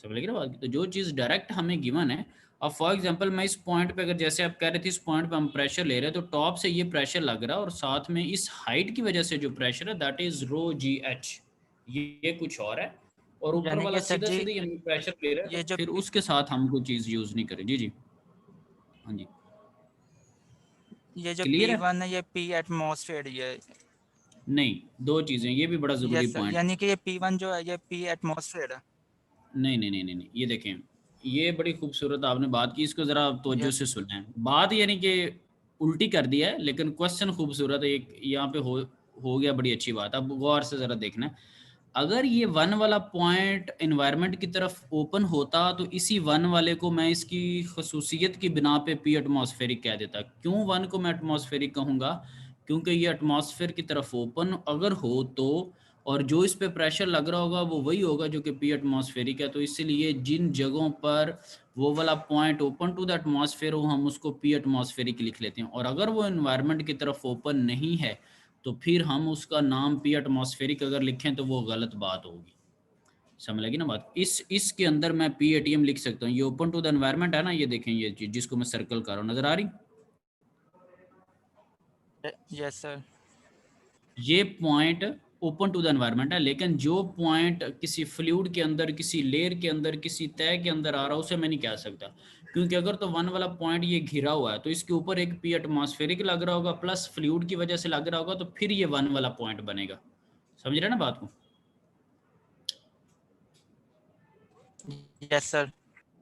समझ लगी ना बात? तो जो चीज़ डायरेक्ट हमें गिवन है, अब फॉर एग्जांपल मैं इस पॉइंट पे, अगर जैसे आप कह रहे थे इस पॉइंट पे हम प्रेशर ले रहे हैं, तो टॉप से ये प्रेशर लग रहा है और साथ में इस हाइट की वजह से जो प्रेशर है दैट इज ρGH, ये कुछ और है, और ऊपर वाला सीधा सीधा हम प्रेशर ले रहे हैं, फिर उसके साथ हम कोई चीज़ यूज़ नहीं करें। जी जी हाँ जी, ये जो क्लियर P1 है ये P एटमॉस्फेयर है? नहीं, दो चीज़ें, ये भी बड़ा ज़रूरी पॉइंट। यानी कि ये P1 जो है ये P एटमॉस्फेयर है? नहीं नहीं नहीं नहीं नहीं, ये देखें, ये बड़ी खूबसूरत आपने बात की, इसको ज़रा तवज्जो से सुनें। बात यानी कि उल्टी कर दिया है, लेकिन क्वेश्चन खूबसूरत है, एक यहाँ पे हो गया, बड़ी अच्छी बात। अब गौर से ज़रा देखना, अगर ये 1 वाला पॉइंट एनवायरनमेंट की तरफ ओपन होता तो इसी 1 वाले को मैं इसकी खसूसियत की बिना पे P एटमॉस्फेरिक कह देता। क्यों 1 को मैं एटमॉस्फेरिक कहूँगा? क्योंकि ये एटमॉस्फेयर की तरफ ओपन अगर हो तो और जो इस पे प्रेशर लग रहा होगा वो वही होगा जो कि पी एटमॉस्फेरिक है। तो इसीलिए जिन जगहों पर वो वाला point open to the atmosphere हो हम उसको पी एटमॉस्फेरिक लिख लेते हैं, और अगर वो एनवायरनमेंट की तरफ ओपन नहीं है तो फिर हम उसका नाम पी एटमॉस्फेरिक अगर लिखें तो वो गलत बात होगी। समझ लगी ना बात। इसके अंदर मैं पी एटीएम लिख सकता हूँ। ये ओपन टू द एनवायरनमेंट है ना, ये देखें ये चीज जिसको मैं सर्कल कर रहा हूँ, नजर आ रही? Yes sir. ये point open to the environment है, लेकिन जो पॉइंट किसी फ्लूइड के अंदर, किसी लेयर के अंदर, किसी तय के अंदर आ रहा है उसे मैं नहीं कह सकता, क्योंकि अगर तो वन वाला पॉइंट ये घिरा हुआ है तो इसके ऊपर एक पी एटमॉस्फेरिक लग रहा होगा प्लस फ्लूइड की वजह से लग रहा होगा, तो फिर ये वन वाला पॉइंट बनेगा। समझ रहे ना बात को? Yes sir.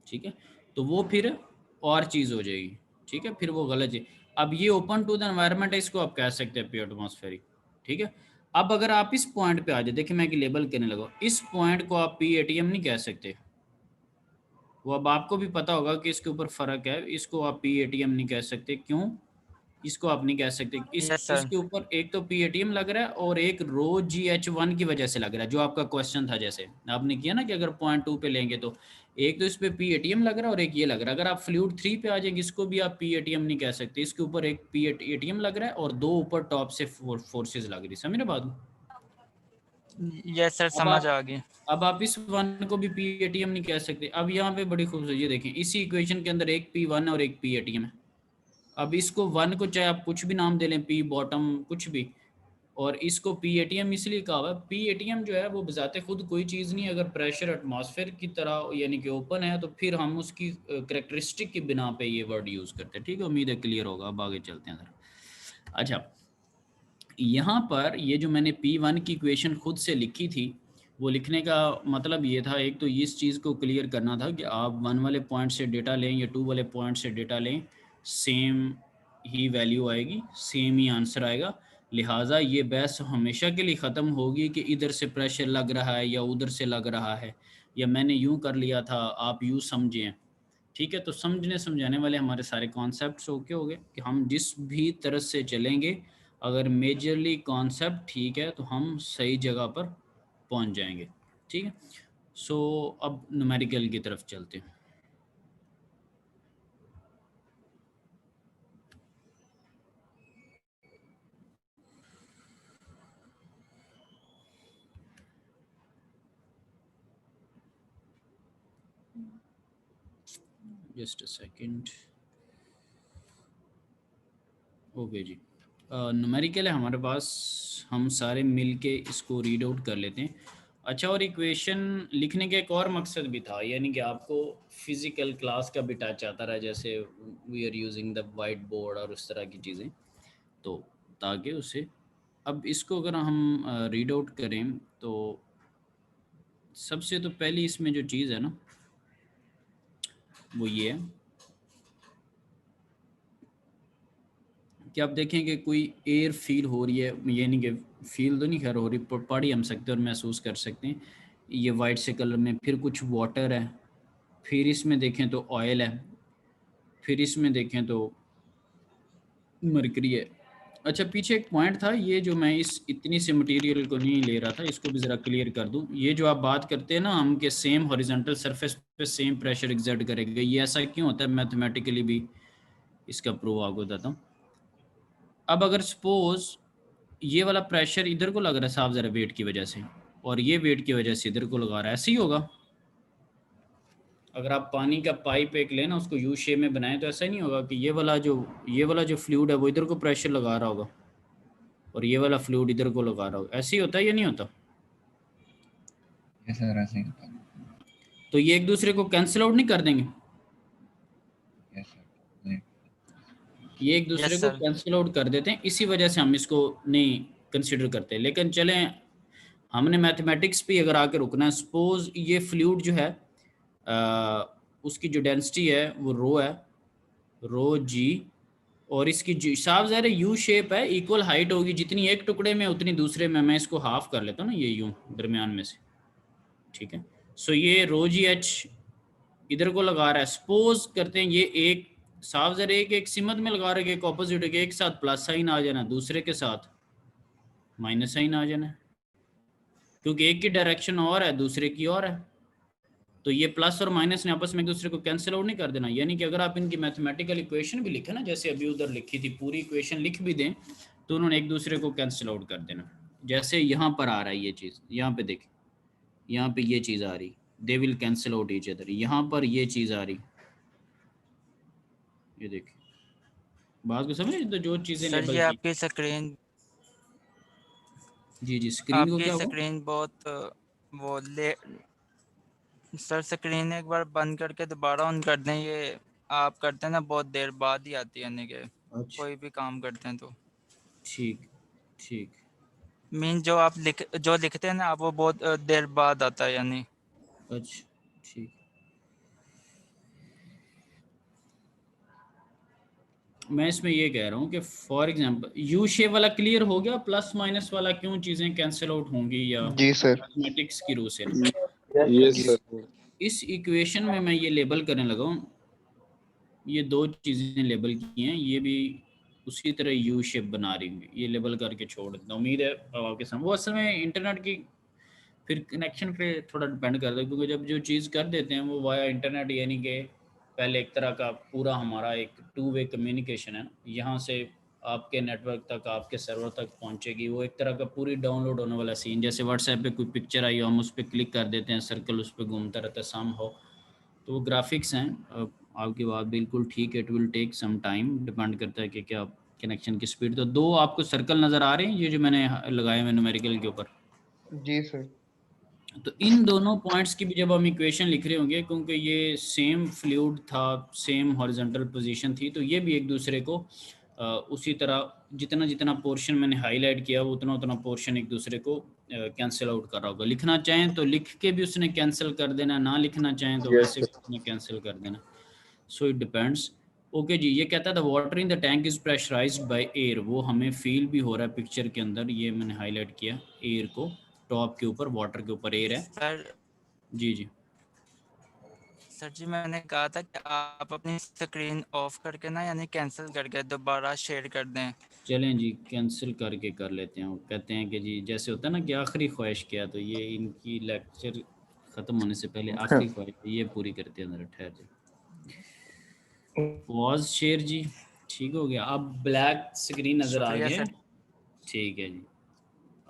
ठीक है, तो वो फिर और चीज हो जाएगी। ठीक है, फिर वो गलत है। अब ये ओपन टू द एनवायरनमेंट है, इसको आप कह सकते हैं पी एटमॉस्फेरिक। ठीक है, अब अगर आप इस पॉइंट पे आ जाए, देखिए मैं लेबल करने लगा, इस पॉइंट को आप पी एटीएम नहीं कह सकते। वो अब आपको भी पता होगा कि इसके ऊपर फर्क है, इसको आप पी एटीएम नहीं कह सकते। क्यों? इसको आप नहीं कह सकते। Yes sir. इसके ऊपर एक तो पी एटीएम लग रहा है और एक रो जी एच वन की वजह से लग रहा है, जो आपका क्वेश्चन था जैसे आपने किया ना कि अगर पॉइंट 2 पे लेंगे तो एक तो इस पे पी एटीएम लग रहा है और एक ये लग रहा है। अगर आप फ्लूइड 3 पे आ जाएंगे इसको भी आप पी एटीएम नहीं कह सकते। इसके ऊपर एक पी एटीएम लग रहा है और दो ऊपर टॉप से फोर्सेज लग रही। समझ रहे बात? यस सर, समझ आ गई। अब आप इस वन को भी पी एटीएम नहीं कह सकते। अब यहाँ पे बड़ी खूबसूरती, ये देखें इसी इक्वेशन के अंदर एक पी वन और एक पी एटीएम है। अब इसको वन को चाहे आप कुछ भी नाम दे लें, पी बॉटम कुछ भी, और इसको पी एटीएम इसलिए कहा हुआ है। पी एटीएम जो है वो बजाते खुद कोई चीज़ नहीं है, अगर प्रेशर एटमॉस्फेयर की तरह यानी कि ओपन है तो फिर हम उसकी करेक्टरिस्टिक की बिना पे ये वर्ड यूज़ करते हैं। ठीक है, उम्मीद है क्लियर होगा। अब आगे चलते हैं ज़रा। अच्छा, यहाँ पर ये जो मैंने P1 की इक्वेशन खुद से लिखी थी, वो लिखने का मतलब ये था, एक तो इस चीज़ को क्लियर करना था कि आप 1 वाले पॉइंट से डेटा लें या 2 वाले पॉइंट से डेटा लें, सेम ही वैल्यू आएगी, सेम ही आंसर आएगा। लिहाजा ये बहस हमेशा के लिए ख़त्म होगी कि इधर से प्रेशर लग रहा है या उधर से लग रहा है, या मैंने यूँ कर लिया था आप यूँ समझें। ठीक है, तो समझने समझाने वाले हमारे सारे कॉन्सेप्ट्स ओके हो गए कि हम जिस भी तरह से चलेंगे, अगर मेजरली कॉन्सेप्ट ठीक है तो हम सही जगह पर पहुंच जाएंगे। ठीक है, सो अब न्यूमेरिकल की तरफ चलते हैं। Just a second. ओके जी, न्यूमेरिकल है हमारे पास, हम सारे मिलके इसको रीड आउट कर लेते हैं। अच्छा, और इक्वेशन लिखने का एक और मकसद भी था, यानी कि आपको फिज़िकल क्लास का भी टच आता रहा, जैसे we are using the whiteboard और उस तरह की चीज़ें, तो ताकि उसे, अब इसको अगर हम रीड आउट करें तो सबसे तो पहली इसमें जो चीज़ है ना वो ये है कि आप देखें कि कोई एयर फील हो रही है, ये नहीं कि फील तो नहीं खैर हो रही, पढ़ ही हम सकते हैं और महसूस कर सकते हैं। ये वाइट से कलर में, फिर कुछ वाटर है, फिर इसमें देखें तो ऑयल है, फिर इसमें देखें तो मरकरी है। अच्छा, पीछे एक पॉइंट था, ये जो मैं इस इतनी से मटेरियल को नहीं ले रहा था, इसको भी ज़रा क्लियर कर दूं। ये जो आप बात करते हैं ना हम के सेम हॉरिजॉन्टल सरफेस पे सेम प्रेशर एग्जर्ट करेगा, ये ऐसा क्यों होता है? मैथमेटिकली भी इसका प्रूव आपको बताता हूँ। अब अगर सपोज ये वाला प्रेशर इधर को लग रहा है साफ ज़रा वेट की वजह से, और ये वेट की वजह से इधर को लगा रहा है, ऐसे ही होगा। अगर आप पानी का पाइप एक लेना उसको यू शेप में बनाएं तो ऐसा नहीं होगा कि ये वाला जो फ्लूइड है वो इधर को प्रेशर लगा रहा होगा और ये वाला फ्लूइड इधर को लगा रहा होगा। ऐसे ही होता है या नहीं होता? सर ऐसे ही होता है। तो ये एक दूसरे को कैंसिल आउट नहीं कर देंगे? ये एक दूसरे को कैंसिल आउट कर देते हैं, इसी वजह से हम इसको नहीं कंसिडर करते। लेकिन चलें, हमने मैथमेटिक्स पे अगर आके रुकना है, सपोज ये फ्लूइड जो है उसकी जो डेंसिटी है वो रो है, रो जी, और इसकी साफ ज़ाहिर यू शेप है, इक्वल हाइट होगी, जितनी एक टुकड़े में उतनी दूसरे में। मैं इसको हाफ कर लेता हूँ ना, ये यूँ दरमियान में से। ठीक है, सो ये रो जी एच इधर को लगा रहा है। सपोज करते हैं ये एक साफ ज़रा एक सिमत में लगा रहे, एक ऑपोजिट के, एक साथ प्लस साइन आ जाना, दूसरे के साथ माइनस साइन आ जाना। क्योंकि एक की डायरेक्शन और है, दूसरे की और है, तो ये प्लस और माइनस ने आपस में एक दूसरे को कैंसिल आउट नहीं कर देना। यानी कि अगर आप इनकी मैथमेटिकल इक्वेशन भी लिखें ना, जैसे अभी उधर लिखी थी, पूरी इक्वेशन लिख भी दें तो उन्होंने एक दूसरे को कैंसिल आउट कर देना। जैसे यहाँ पर आ रहा है ये चीज़, यहाँ पे देखें, यहाँ पे ये चीज़ आ रही, they will cancel out each other. यहाँ पर ये चीज़ आ रही, ये देखिए, बात को समझे, तो जो चीज़ें सर लेबल ये की। आपकी स्क्रीन, जी स्क्रीन को आपकी क्या हुआ? स्क्रीन बहुत वो ले सर स्क्रीन एक बार बंद करके दोबारा ऑन कर दें, ये आप करते हैं ना बहुत देर बाद ही आती है, यानी कि अच्छा कोई भी काम करते हैं तो ठीक ठीक, मीन जो आप जो लिखते हैं ना आप, वो बहुत देर बाद आता है यानी। अच्छा ठीक। मैं इसमें ये कह रहा हूँ कि फॉर एग्जांपल यू शेप वाला क्लियर हो गया, प्लस माइनस वाला क्यों चीज़ें कैंसिल आउट होंगी या जी सर। मैथमेटिक्स की रूल से। यस जी सर। इस इक्वेशन में मैं ये लेबल करने लगा हूँ, ये दो चीज़ें लेबल की हैं, ये भी उसी तरह यू शेप बना रही होंगी, ये लेबल करके छोड़ देता हूँ। उम्मीद है अब आपके सामने, वो असल में इंटरनेट की फिर कनेक्शन पे थोड़ा डिपेंड करता है, क्योंकि जब जो चीज़ कर देते हैं वो वाया इंटरनेट, यानी कि पहले एक तरह का पूरा हमारा एक टू वे कम्युनिकेशन है, यहाँ से आपके नेटवर्क तक, आपके सर्वर तक पहुँचेगी, वो एक तरह का पूरी डाउनलोड होने वाला सीन। जैसे व्हाट्सएप पे कोई पिक्चर आई हो, हम उस पर क्लिक कर देते हैं, सर्कल उस पर घूमता रहता है सम हो, तो वो ग्राफिक्स हैं। आपकी बात बिल्कुल ठीक है, it will take some time, depend करता है कि क्या कनेक्शन की स्पीड। तो दो आपको सर्कल नज़र आ रहे हैं, ये जो मैंने लगाए हुए न्यूमेरिकल के ऊपर, जी सर। तो इन दोनों पॉइंट्स की भी जब हम इक्वेशन लिख रहे होंगे, क्योंकि ये सेम फ्लूइड था, सेम हॉरिजॉन्टल पोजीशन थी, तो ये भी एक दूसरे को उसी तरह जितना जितना पोर्शन मैंने हाईलाइट किया, वो उतना उतना पोर्शन एक दूसरे को कैंसिल आउट कर रहा होगा। लिखना चाहें तो लिख के भी उसने कैंसिल कर देना, ना लिखना चाहें तो यस वैसे भी सर। उसने कैंसिल कर देना। So it depends. ओके जी, ये कहता था water in the tank is pressurized by air, वो हमें फील भी हो रहा है पिक्चर के अंदर, ये मैंने हाईलाइट किया एयर को, टॉप के ऊपर वाटर के ऊपर एयर है। सर जी जी सर जी मैंने कहा था कि आप अपनी स्क्रीन ऑफ करके ना, यानी कैंसिल करके दोबारा शेयर कर दें। चलें जी, कैंसिल करके कर लेते हैं। वो कहते हैं कि जी जैसे होता है ना कि आखिरी ख्वाहिश क्या, तो ये इनकी लेक्चर ख़त्म होने से पहले आखिरी ख्वाहिश ये पूरी करते हैं, ज़रा ठहर जाए। पॉज शेयर जी, ठीक हो गया। अब ब्लैक स्क्रीन नज़र आ शुक्रिया गया, सर। ठीक है जी,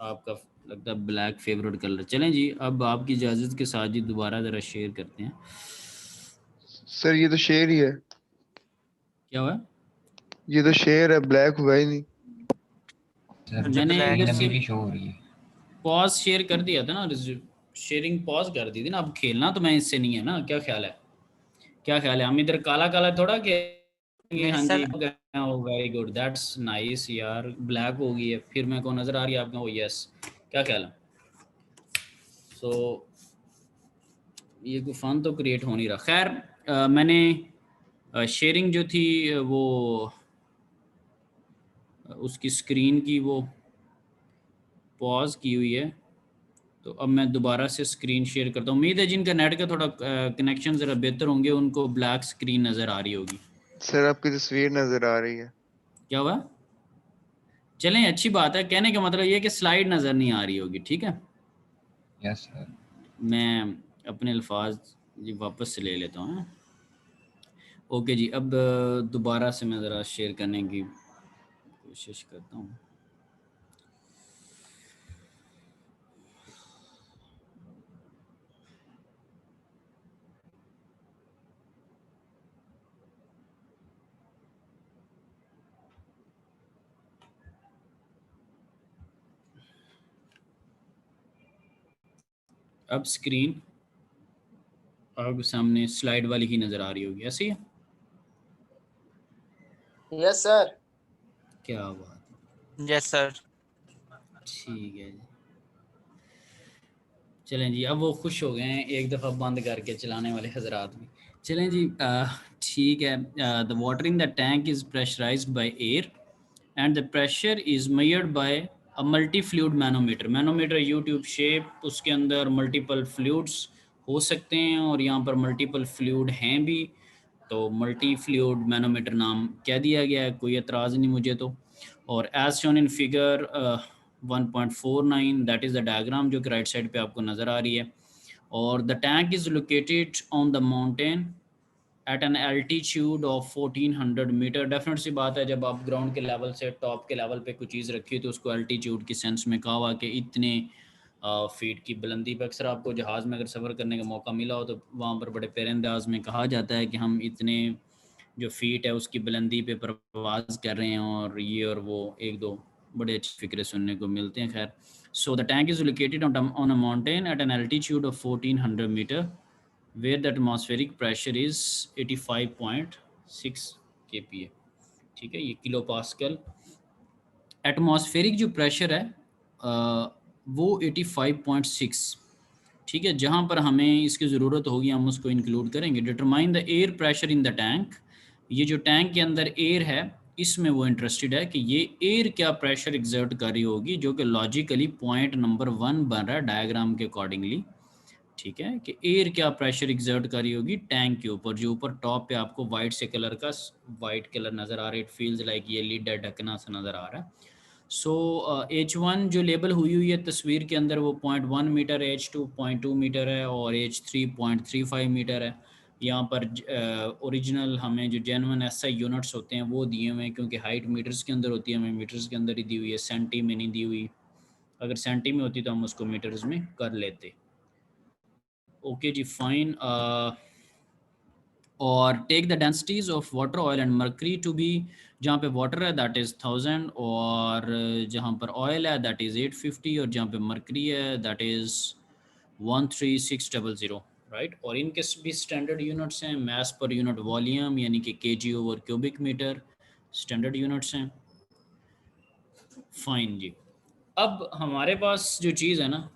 आपका लगता है ब्लैक फेवरेट कलर। चलें जी, अब आपकी इजाज़त के साथ जी दोबारा ज़रा शेयर करते हैं। सर ये तो शेर ही है, क्या हुआ? ये तो शेर है, ब्लैक हुआ ही नहीं। सर जो मैंने ब्लैक इधर स्क्रीन से अभी भी शो हो रही है। पॉज शेयर कर दिया था ना, शेयरिंग पॉज कर दी थी ना। अब खेलना तो मैं इससे नहीं है ना, क्या ख्याल है, क्या ख्याल है? हम इधर काला काला थोड़ा खेलेंगे। नहीं हाँ जी, sir, very good, that's nice यार। ब्लैक हो गई है, फिर मेरे को नज़र आ रही है आपको, ओ यस, क्या ख्याल है? सो ये कोई फन तो क्रिएट हो नहीं रहा। खैर मैंने शेयरिंग जो थी वो उसकी स्क्रीन की वो पॉज की हुई है, तो अब मैं दोबारा से स्क्रीन शेयर करता हूँ। उम्मीद है जिनका नेट का थोड़ा कनेक्शन ज़रा बेहतर होंगे उनको ब्लैक स्क्रीन नज़र आ रही होगी। सर आपकी तस्वीर नजर आ रही है। क्या हुआ? चलें, अच्छी बात है। कहने का मतलब ये कि स्लाइड नज़र नहीं आ रही होगी, ठीक है। Yes sir. मैं अपने अल्फाज जी वापस से ले लेता हूँ। ओके जी, अब दोबारा से मैं ज़रा शेयर करने की कोशिश करता हूँ। अब स्क्रीन आपके सामने स्लाइड वाली ही नज़र आ रही होगी, ऐसे ही है? Yes sir. क्या बात, यस सर। ठीक है जी। चलें जी, अब वो खुश हो गए हैं एक दफ़ा बंद करके चलाने वाले हजरात भी। चलें जी, ठीक है। The water in the tank is pressurized by air and the pressure is measured by a multi fluid manometer. Manometer U tube shape, उसके अंदर मल्टीपल फ्लूइड्स हो सकते हैं और यहाँ पर मल्टीपल फ्लूइड हैं भी, तो मल्टी फ्लूइड मैनोमीटर नाम कह दिया गया है, कोई एतराज़ नहीं मुझे तो। और as shown in figure 1.49, that is the diagram जो कि राइट साइड पे आपको नज़र आ रही है। और the tank is located on the mountain at an altitude of 1400 metre. Definite सी बात है, जब आप ग्राउंड के लेवल से टॉप के लेवल पे कोई चीज़ रखी है तो उसको एल्टीट्यूड की सेंस में कहा हुआ कि इतने फीट की बुलंदी पे। अक्सर आपको जहाज़ में अगर सफ़र करने का मौका मिला हो तो वहाँ पर बड़े पैर अंदाज में कहा जाता है कि हम इतने जो फीट है उसकी बुलंदी पे परवाज़ कर रहे हैं, और ये और वो एक दो बड़े अच्छे फिक्रे सुनने को मिलते हैं। खैर, so the tank is located on a mountain at an altitude of 1400 metre where the atmospheric pressure is 85.6 kPa। ठीक है, ये किलो पास्कल। एटमॉस्फेरिक जो प्रेशर है वो 85.6, ठीक है। जहाँ पर हमें इसकी ज़रूरत होगी हम उसको इंक्लूड करेंगे। Determine the air pressure in the tank, ये जो टैंक के अंदर एयर है इसमें वो इंटरेस्टेड है कि ये एयर क्या प्रेशर एग्जर्ट कर रही होगी, जो कि लॉजिकली पॉइंट नंबर 1 बन रहा है डायग्राम के अकॉर्डिंगली। ठीक है, कि एयर क्या प्रेशर एग्जर्ट कर रही होगी टैंक के ऊपर, जो ऊपर टॉप पे आपको वाइट से कलर का वाइट कलर नज़र आ रहा है। इट फील्स लाइक ये लिड है, ढकना सा नज़र आ रहा है। सो H1 जो लेबल हुई है तस्वीर के अंदर वो 0.1 मीटर है, H2 0.2 मीटर है और H3 0.35 मीटर है। यहाँ पर ओरिजिनल हमें जो जेन्युइन SI यूनिट्स होते हैं वो दिए हुए हैं, क्योंकि हाइट मीटर्स के अंदर होती है, हमें मीटर्स के अंदर ही दी हुई है, सेंटी में नहीं दी हुई। अगर सेंटी में होती तो हम उसको मीटर्स में कर लेते। ओके जी, फाइन। और take the densities of water, oil and mercury to be, जहाँ पे वाटर है दैट इज़ 1000, और जहाँ पर ऑयल है दैट इज़ 850, और जहाँ पे मर्करी है दैट इज़ 13600, राइट। और इनके भी स्टैंडर्ड यूनिट्स हैं, मास पर यूनिट वॉल्यूम यानी कि kg over cubic metre standard units हैं। फाइन जी। अब हमारे पास जो चीज़ है ना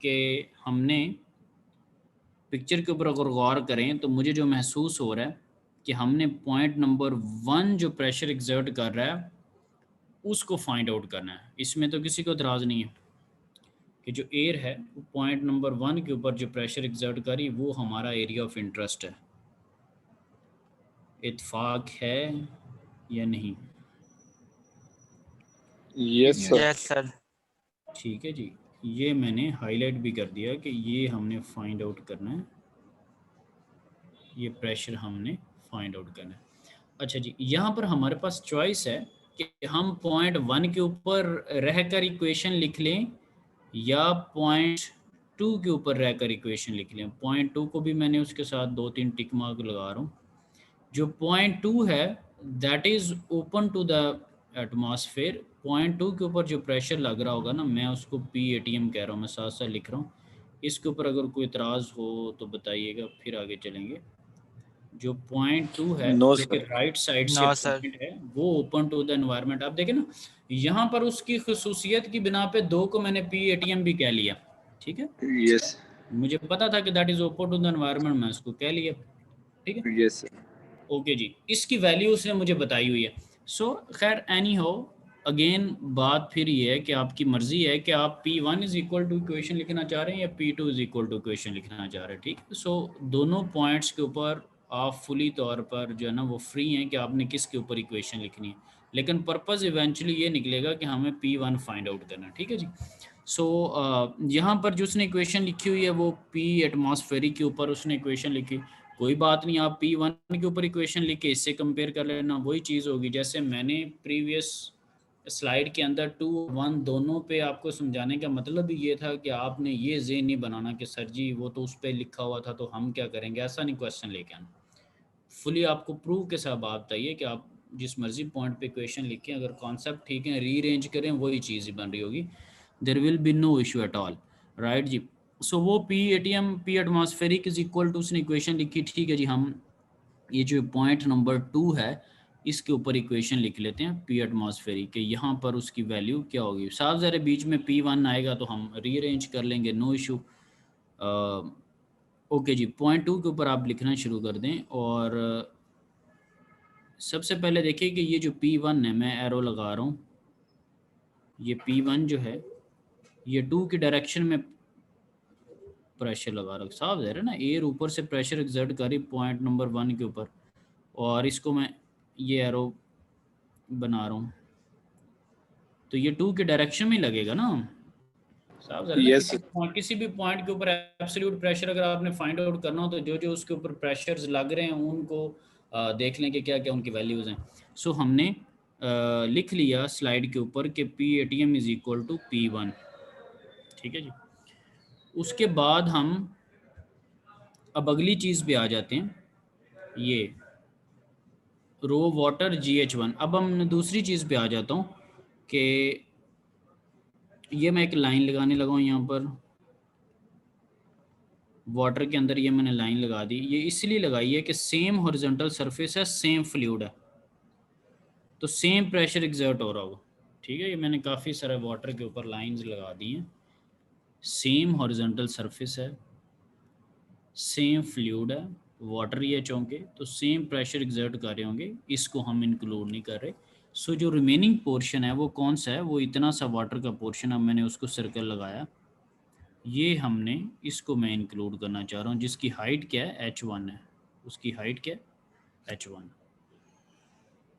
कि हमने पिक्चर के ऊपर अगर गौर करें तो मुझे जो महसूस हो रहा है कि हमने पॉइंट नंबर 1 जो प्रेशर एग्जर्ट कर रहा है उसको फाइंड आउट करना है। इसमें तो किसी को इतराज़ नहीं है कि जो एयर है वो पॉइंट नंबर 1 के ऊपर जो प्रेशर एग्जर्ट करी वो हमारा एरिया ऑफ इंटरेस्ट है। इत्फाक है या नहीं? Yes sir. Yes sir. ठीक है जी, ये मैंने हाईलाइट भी कर दिया कि ये हमने फाइंड आउट करना है, ये प्रेशर हमने फाइंड आउट करना है। अच्छा जी, यहाँ पर हमारे पास चॉइस है कि हम पॉइंट 1 के ऊपर रहकर इक्वेशन लिख लें या पॉइंट 2 के ऊपर रहकर इक्वेशन लिख लें। पॉइंट 2 को भी मैंने उसके साथ 2-3 टिक मार्क लगा रहा हूँ। जो पॉइंट 2 है that is open to the atmosphere. Point 2 के ऊपर जो प्रेशर लग रहा होगा ना, मैं उसको PATM कह रहा हूँ, मैं साथ साथ लिख रहा हूँ। इसके ऊपर अगर कोई इतराज़ हो तो बताइएगा, फिर आगे चलेंगे। जो पॉइंट 2 है नो जो कि सर। राइट साइड से नो सर। पॉइंट है वो ओपन टू द एनवायरनमेंट। आप देखें ना, यहाँ पर उसकी खसूसियत की बिना पे 2 को मैंने PATM भी कह लिया। ठीक है, यस मुझे पता था कि that is open to the environment, मैं उसको कह लिया। ठीक है, यस सर। ओके जी, इसकी वैल्यू उसने मुझे बताई हुई है। सो खैर एनी हो, अगेन बात फिर ये है कि आपकी मर्जी है कि आप P1 is equal two equation लिखना चाह रहे हैं या P2 is equal two equation लिखना चाह रहे हैं। ठीक है, सो दोनों पॉइंट्स के ऊपर आप फुली तौर पर जो है ना वो फ्री हैं कि आपने किसके ऊपर इक्वेशन लिखनी है, लेकिन पर्पस इवेंचुअली ये निकलेगा कि हमें P1 फाइंड आउट करना है। ठीक है जी। सो यहाँ पर जो उसने इक्वेशन लिखी हुई है वो P एटमॉस्फेरिक के ऊपर उसने इक्वेशन लिखी। कोई बात नहीं, आप P1 के ऊपर इक्वेशन लिख के इससे कंपेयर कर लेना, वही चीज़ होगी। जैसे मैंने प्रीवियस स्लाइड के अंदर 2 1 दोनों पे आपको समझाने का मतलब ही ये था कि आपने ये ज़हन नहीं बनाना कि सर जी वो तो उस पर लिखा हुआ था तो हम क्या करेंगे, ऐसा नहीं क्वेश्चन लेके आना। फुली आपको प्रूव के साथ बात बताइए कि आप जिस मर्जी पॉइंट पे क्वेश्चन लिखें, अगर कॉन्सेप्ट ठीक है रीअरेंज करें वही चीज़ ही बन रही होगी। There will be no issue at all, right जी। सो वो PATM P atmospheric is equal to उसने इक्वेशन लिखी। ठीक है जी, हम ये जो पॉइंट नंबर 2 है इसके ऊपर इक्वेशन लिख लेते हैं P एटमॉस्फेरिक के। यहाँ पर उसकी वैल्यू क्या होगी, साफ ज़रा बीच में P1 आएगा तो हम रीअरेंज कर लेंगे, नो इशू। ओके जी, पॉइंट 2 के ऊपर आप लिखना शुरू कर दें। और सबसे पहले देखिए कि ये जो P1 है, मैं एरो लगा रहा हूँ, ये P1 जो है ये 2 की डायरेक्शन में प्रेशर लगा रहा, साफ है ना, एयर ऊपर से प्रेशर एक्सर्ट करी पॉइंट नंबर 1 के ऊपर, और इसको मैं ये एरो बना रहा हूँ। तो ये 2 के डायरेक्शन में लगेगा ना साहब। जरा Yes, किसी भी पॉइंट के ऊपर एब्सोल्यूट प्रेशर अगर आपने फाइंड आउट करना हो तो जो जो उसके ऊपर प्रेशर्स लग रहे हैं उनको देख लें कि क्या क्या उनकी वैल्यूज़ हैं। सो हमने लिख लिया स्लाइड के ऊपर कि P ATM is equal to P1। ठीक है जी। उसके बाद हम अब अगली चीज़ पे आ जाते हैं, ये रो वाटर GH1। अब हम दूसरी चीज़ पे आ जाता हूँ कि ये मैं एक लाइन लगाने लगा हूँ यहाँ पर वाटर के अंदर, ये मैंने लाइन लगा दी। ये इसलिए लगाई है कि सेम हॉरिजॉन्टल सरफेस है, सेम फ्लूइड है, तो सेम प्रेशर एग्जर्ट हो रहा होगा। ठीक है, ये मैंने काफ़ी सारे वाटर के ऊपर लाइंस लगा दी हैं। सेम हॉरिजॉन्टल सरफेस है, सेम फ्लूइड है, वाटर ही है चौंके, तो सेम प्रेशर एग्जर्ट कर रहे होंगे, इसको हम इंक्लूड नहीं कर रहे। सो जो रिमेनिंग पोर्शन है वो कौन सा है, वो इतना सा वाटर का पोर्शन, अब मैंने उसको सर्कल लगाया, ये हमने इसको मैं इंक्लूड करना चाह रहा हूँ, जिसकी हाइट क्या है H1 है, उसकी हाइट क्या है H1,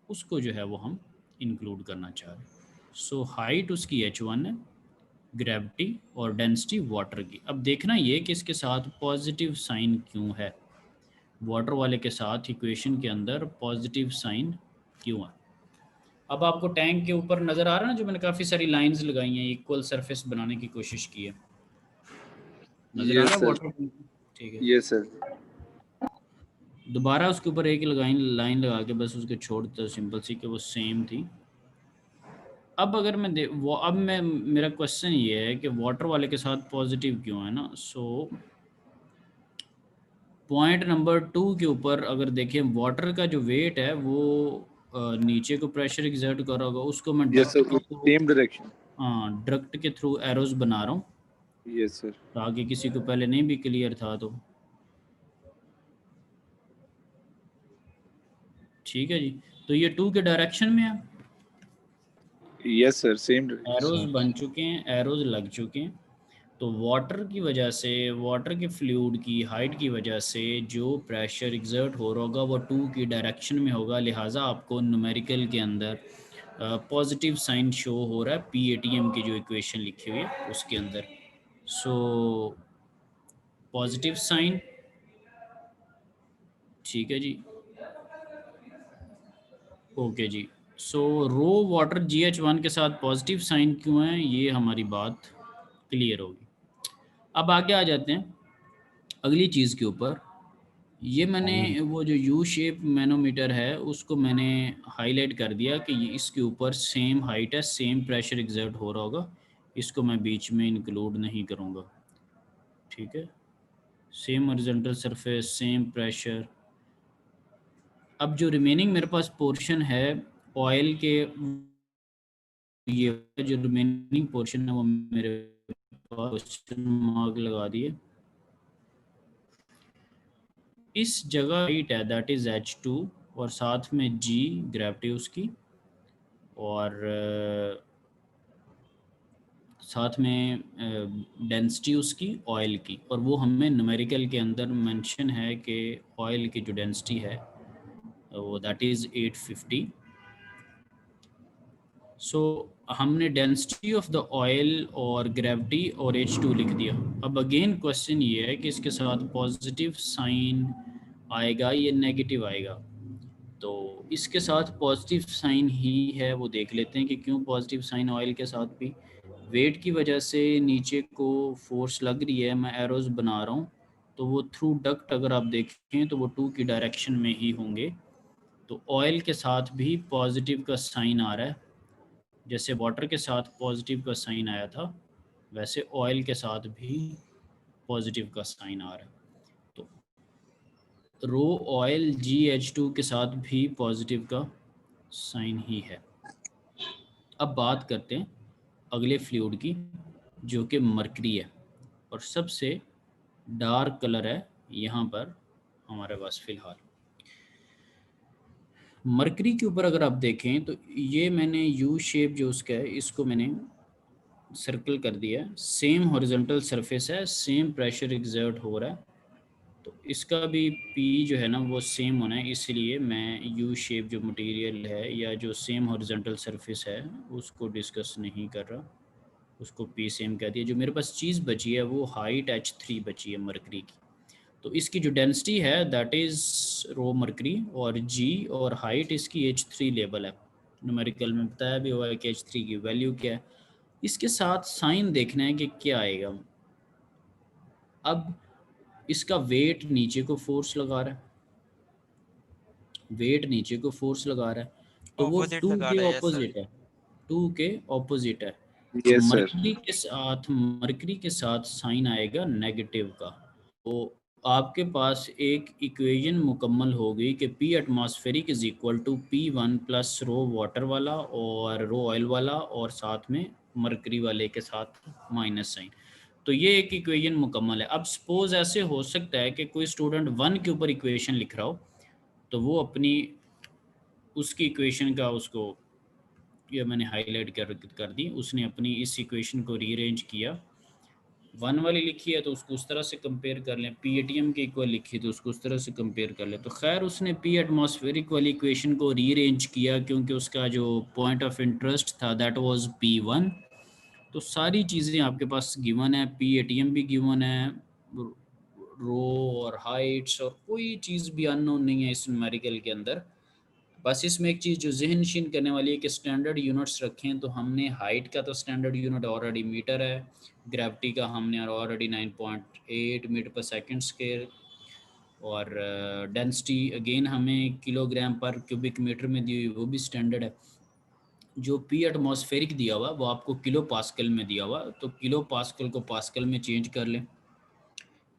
उसको जो है वो हम इंक्लूड करना चाह रहे हैं। सो हाइट उसकी H1 है, ग्रेविटी और डेंसिटी वाटर की। अब देखना ये कि इसके साथ पॉजिटिव साइन क्यों है, वाटर वाले के साथ इक्वेशन के अंदर पॉजिटिव साइन क्यों है। अब आपको टैंक के ऊपर नज़र आ रहा है ना, जो मैंने काफ़ी सारी लाइंस लगाई हैं, इक्वल सरफेस बनाने की कोशिश की है, नज़र आ yes, रहा है sir. वाटर। ठीक है, Yes, sir. दोबारा उसके ऊपर एक लाइन लगा के बस उसको छोड़ देता, सिंपल सी, कि वो सेम थी। अब अगर मैं अब मैं मेरा क्वेश्चन ये है कि वाटर वाले के साथ पॉजिटिव क्यों है ना। सो पॉइंट नंबर 2 के ऊपर अगर देखें, वाटर का जो वेट है वो नीचे को प्रेशर एग्जर्ट कर रहा होगा, उसको मैं Yes, sir. With duct same direction. हाँ डक्ट के थ्रू एरोज बना रहा हूँ, Yes, sir. ताकि किसी को पहले नहीं भी क्लियर था तो। ठीक है जी, तो ये 2 के डायरेक्शन में है, Yes, sir. Same direction. Arrows बन चुके हैं, एरोज लग चुके हैं। तो वाटर की वजह से, वाटर के फ्लूइड की हाइट की वजह से जो प्रेशर एग्जर्ट हो रहा होगा वो 2 की डायरेक्शन में होगा, लिहाजा आपको न्यूमेरिकल के अंदर पॉजिटिव साइन शो हो रहा है P ATM की जो इक्वेशन लिखी हुई है उसके अंदर। सो पॉजिटिव साइन, ठीक है जी, ओके जी। सो रो वाटर GH1 के साथ पॉजिटिव साइन क्यों है, ये हमारी बात क्लियर होगी। अब आगे आ जाते हैं अगली चीज़ के ऊपर। ये मैंने वो जो यू शेप मैनोमीटर है उसको मैंने हाईलाइट कर दिया कि ये इसके ऊपर सेम हाइट है, सेम प्रेशर एग्जर्ट हो रहा होगा, इसको मैं बीच में इंक्लूड नहीं करूँगा। ठीक है, same horizontal surface, same pressure. अब जो रिमेनिंग मेरे पास पोर्शन है ऑयल के, ये जो रिमेनिंग पोर्शन है वो मेरे पास क्वेश्चन मार्क लगा दिए, इस जगह हाइट है दैट इज़ H2 और साथ में G ग्रेविटी उसकी, और साथ में डेंसिटी उसकी ऑयल की, और वो हमें न्यूमेरिकल के अंदर मेंशन है कि ऑयल की जो डेंसिटी है वो दैट इज़ 850। सो हमने डेंसिटी ऑफ द ऑयल और ग्रेविटी और H2 लिख दिया। अब अगेन क्वेश्चन ये है कि इसके साथ पॉजिटिव साइन आएगा या नेगेटिव आएगा। तो इसके साथ पॉजिटिव साइन ही है, वो देख लेते हैं कि क्यों पॉजिटिव साइन ऑयल के साथ भी। वेट की वजह से नीचे को फोर्स लग रही है, मैं एरोज बना रहा हूँ, तो वो थ्रू डक्ट अगर आप देखें तो वो 2 की डायरेक्शन में ही होंगे। तो ऑयल के साथ भी पॉजिटिव का साइन आ रहा है, जैसे वाटर के साथ पॉजिटिव का साइन आया था वैसे ऑयल के साथ भी पॉजिटिव का साइन आ रहा है। तो रो ऑयल GH2 के साथ भी पॉजिटिव का साइन ही है। अब बात करते हैं अगले फ्लूइड की, जो कि मरकरी है, और सबसे डार्क कलर है यहाँ पर हमारे पास फ़िलहाल। मरकरी के ऊपर अगर आप देखें तो ये मैंने यू शेप जो उसका है इसको मैंने सर्कल कर दिया है, सेम हॉरिजॉन्टल सरफेस है, सेम प्रेशर एग्जर्ट हो रहा है, तो इसका भी पी जो है ना वो सेम होना है, इसलिए मैं यू शेप जो मटेरियल है या जो सेम हॉरिजॉन्टल सरफेस है उसको डिस्कस नहीं कर रहा, उसको पी सेम कह दिया। जो मेरे पास चीज़ बची है वो हाइट H3 बची है मरकरी की, तो इसकी जो डेंसिटी है दैट इज़ रो मरकरी, और जी और हाइट इसकी H3 लेवल है। न्यूमेरिकल में बताया भी हुआ है कि H3 की वैल्यू क्या है। इसके साथ साइन देखना है कि क्या आएगा। अब इसका वेट नीचे को फोर्स लगा रहा है, वेट नीचे को फोर्स लगा रहा है, तो वो ऑपोजिट 2 लगा के रहा है, यस सर। ऑपोजिट है, 2 के ऑपोजिट है। तो Yes, sir. मरकरी के साथ साइन आएगा नेगेटिव का। तो आपके पास एक इक्वेशन मुकम्मल हो गई कि P atmospheric is equal to P1 plus rho water वाला और रो ऑयल वाला और साथ में मरकरी वाले के साथ माइनस साइन। तो ये एक इक्वेशन मुकम्मल है। अब सपोज ऐसे हो सकता है कि कोई स्टूडेंट 1 के ऊपर इक्वेशन लिख रहा हो, तो वो अपनी उसकी इक्वेशन का उसको, ये मैंने हाईलाइट कर दी, उसने अपनी इस इक्वेशन को रीअरेंज किया। 1 वाली लिखी है तो उसको उस तरह से कंपेयर कर लें, पी एटीएम के इक्वल लिखी तो उसको उस तरह से कंपेयर कर लें। तो खैर उसने पी एटमॉस्फेरिक वाली इक्वेशन को रीअरेंज किया क्योंकि उसका जो पॉइंट ऑफ इंटरेस्ट था दैट वाज P1। तो सारी चीज़ें आपके पास गिवन है, पी एटीएम भी गिवन है, रो और हाइट्स, और कोई चीज़ भी अननोन नहीं है इस न्यूमेरिकल के अंदर। बस इसमें एक चीज़ जो जहन नशीन करने वाली है कि स्टैंडर्ड यूनिट्स रखें, तो हमने हाइट का तो स्टैंडर्ड यूनिट ऑलरेडी मीटर है, ग्रेविटी का हमने already 9.8 metre per second square, और डेंसिटी अगेन हमें किलोग्राम पर क्यूबिक मीटर में दी हुई, वो भी स्टैंडर्ड है। जो पी एटमॉस्फेरिक दिया हुआ वो आपको किलो पास्कल में दिया हुआ, तो किलो पास्कल को पास्कल में चेंज कर लें।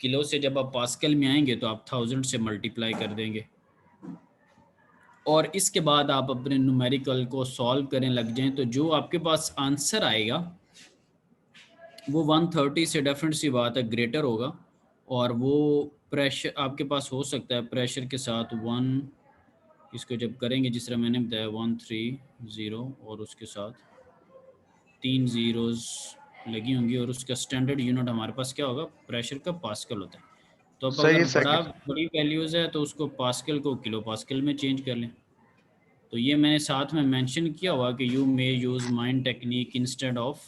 किलो से जब आप पास्कल में आएंगे तो आप 1000 से मल्टीप्लाई कर देंगे, और इसके बाद आप अपने न्यूमेरिकल को सॉल्व करें लग जाएं, तो जो आपके पास आंसर आएगा वो 130 से डेफिनेट सी बात है ग्रेटर होगा, और वो प्रेशर आपके पास हो सकता है प्रेशर के साथ 1, इसको जब करेंगे जिस तरह मैंने बताया 130 और उसके साथ 3 ज़ीरोज़ लगी होंगी, और उसका स्टैंडर्ड यूनिट हमारे पास क्या होगा, प्रेशर का पास्कल होता है। तो अब सर अगर ये सेकंड बड़ी वैल्यूज़ है तो उसको पास्कल को किलो पास्कल में चेंज कर लें। तो ये मैंने साथ में मेंशन किया हुआ कि you may use mind technique instead of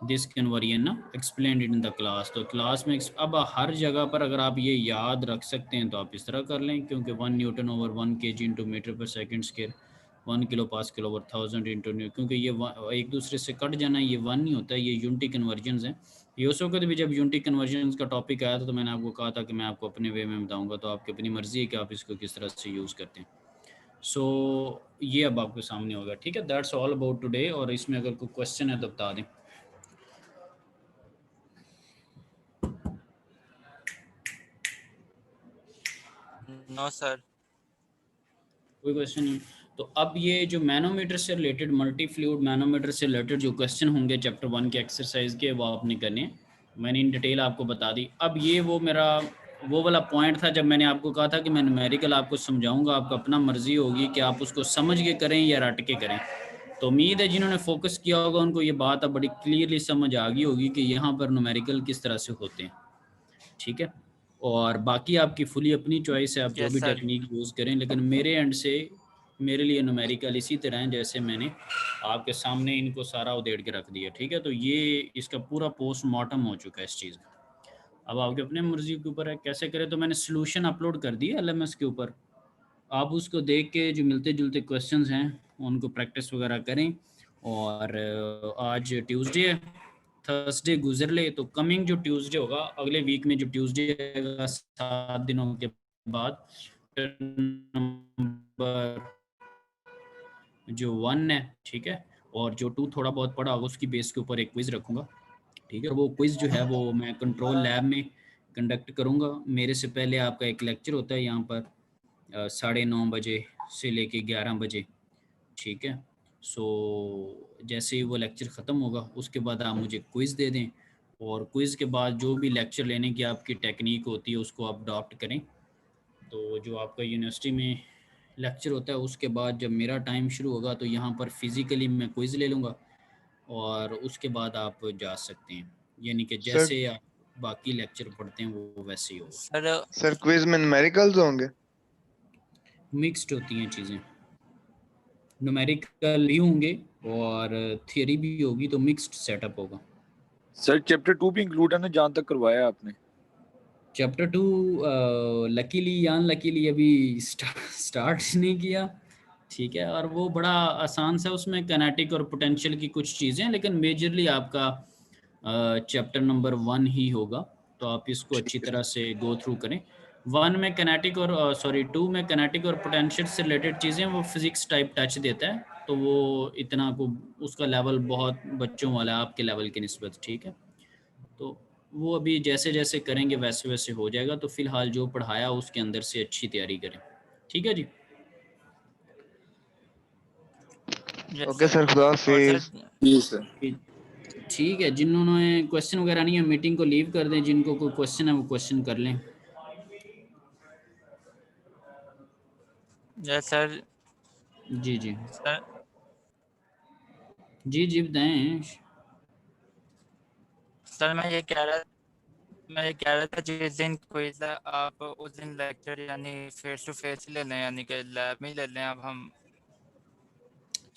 this conversion ना एक्सप्लेन्ड इन द क्लास। तो क्लास में अब हर जगह पर अगर आप ये याद रख सकते हैं तो आप इस तरह कर लें, क्योंकि 1 newton over 1 kg into metre per second square, 1 kilo pascal over 1000 into new, क्योंकि ये एक दूसरे से कट जाना, ये 1 नहीं होता, ये यूनिटी कन्वर्जन्स हैं। ये उस वक्त भी जब यूनिटी कन्वर्जन्स का टॉपिक आया था तो मैंने आपको कहा था कि मैं आपको अपने वे में बताऊँगा, तो आपकी अपनी मर्ज़ी है कि आप इसको किस तरह से यूज़ करते हैं। सो ये अब आपके सामने होगा, ठीक है। दैट्स ऑल अबाउट टुडे, और इसमें अगर कोई क्वेश्चन है तो बता दें। No sir. कोई क्वेश्चन नहीं। तो अब ये जो मैनोमीटर से रिलेटेड, मल्टी फ्लूइड मैनोमीटर से रिलेटेड जो क्वेश्चन होंगे चैप्टर 1 के एक्सरसाइज के, वो आपने करने हैं। मैंने इन डिटेल आपको बता दी। अब ये वो मेरा वो वाला पॉइंट था जब मैंने आपको कहा था कि मैं न्यूमेरिकल आपको समझाऊंगा, आपको अपना मर्जी होगी कि आप उसको समझ के करें या रट के करें। तो उम्मीद है जिन्होंने फोकस किया होगा उनको ये बात अब बड़ी क्लियरली समझ आ गई होगी कि यहाँ पर न्यूमेरिकल किस तरह से होते हैं, ठीक है। और बाकी आपकी फुली अपनी चॉइस है, आप जो यस भी सर। टेक्निक यूज़ करें, लेकिन मेरे एंड से मेरे लिए न्यूमेरिकल इसी तरह है जैसे मैंने आपके सामने इनको सारा उधेड़ के रख दिया, ठीक है। तो ये इसका पूरा पोस्टमार्टम हो चुका है इस चीज़ का। अब आपके अपने मर्जी के ऊपर है कैसे करें। तो मैंने सोल्यूशन अपलोड कर दिया LMS के ऊपर, आप उसको देख के जो मिलते जुलते क्वेश्चंस हैं उनको प्रैक्टिस वगैरह करें। और आज ट्यूसडे है, थर्सडे गुजर ले, तो कमिंग जो ट्यूसडे होगा अगले वीक में, जो ट्यूसडे आएगा 7 दिनों के बाद, नंबर जो 1 है, ठीक है, और जो 2 थोड़ा बहुत पढ़ा होगा उसकी बेस के ऊपर एक क्विज़ रखूँगा, ठीक है। और वो क्विज़ जो है वो मैं कंट्रोल लैब में कंडक्ट करूँगा। मेरे से पहले आपका एक लेक्चर होता है यहाँ पर 9:30 बजे से लेके 11 बजे, ठीक है। सो जैसे ही वो लेक्चर ख़त्म होगा उसके बाद आप मुझे क्विज़ दे दें, और क्विज़ के बाद जो भी लेक्चर लेने की आपकी टेक्निक होती है उसको आप अडॉप्ट करें। तो जो आपका यूनिवर्सिटी में लेक्चर होता है उसके बाद जब मेरा टाइम शुरू होगा तो यहाँ पर फिज़िकली मैं क्विज़ ले लूँगा, और उसके बाद आप जा सकते हैं, यानी कि सर जैसे आप बाकी लेक्चर पढ़ते हैं वो वैसे ही होगा। सर सर क्विज में न्यूमेरिकल्स होंगे? मिक्स्ड होती हैं चीज़ें, न्यूमेरिकल ही होंगे और थियरी भी होगी, तो मिक्स्ड सेटअप होगा। सर चैप्टर 2 भी इंक्लूड है ना, जहाँ तक करवाया आपने? चैप्टर 2 लकीली या अनलकीली अभी स्टार्ट नहीं किया, ठीक है, और वो बड़ा आसान सा, उसमें कैनेटिक और पोटेंशियल की कुछ चीज़ें, लेकिन मेजरली आपका चैप्टर नंबर 1 ही होगा, तो आप इसको अच्छी तरह से गो थ्रू करें। 1 में कैनेटिक और 2 में कैनेटिक और पोटेंशियल से रिलेटेड चीज़ें वो फिजिक्स टाइप टच देता है, तो वो इतना को उसका लेवल बहुत बच्चों वाला है आपके लेवल की निस्बत, ठीक है। तो वो अभी जैसे जैसे करेंगे वैसे वैसे हो जाएगा, तो फिलहाल जो पढ़ाया उसके अंदर से अच्छी तैयारी करें, ठीक है जी। यस ओके सर, खुदा और हाफिज। सर जी सर। ठीक है, जिन्होंने क्वेश्चन वगैरह नहीं है मीटिंग को लीव कर दें, जिनको कोई क्वेश्चन है वो क्वेश्चन कर लें। Yes sir. जी जी सर जी जी बताएं। सर मैं ये कह रहा था जिस दिन क्विज है आप उस दिन लेक्चर यानी फेस टू फेस ले लें, यानी कि लैब में ले लें। अब हम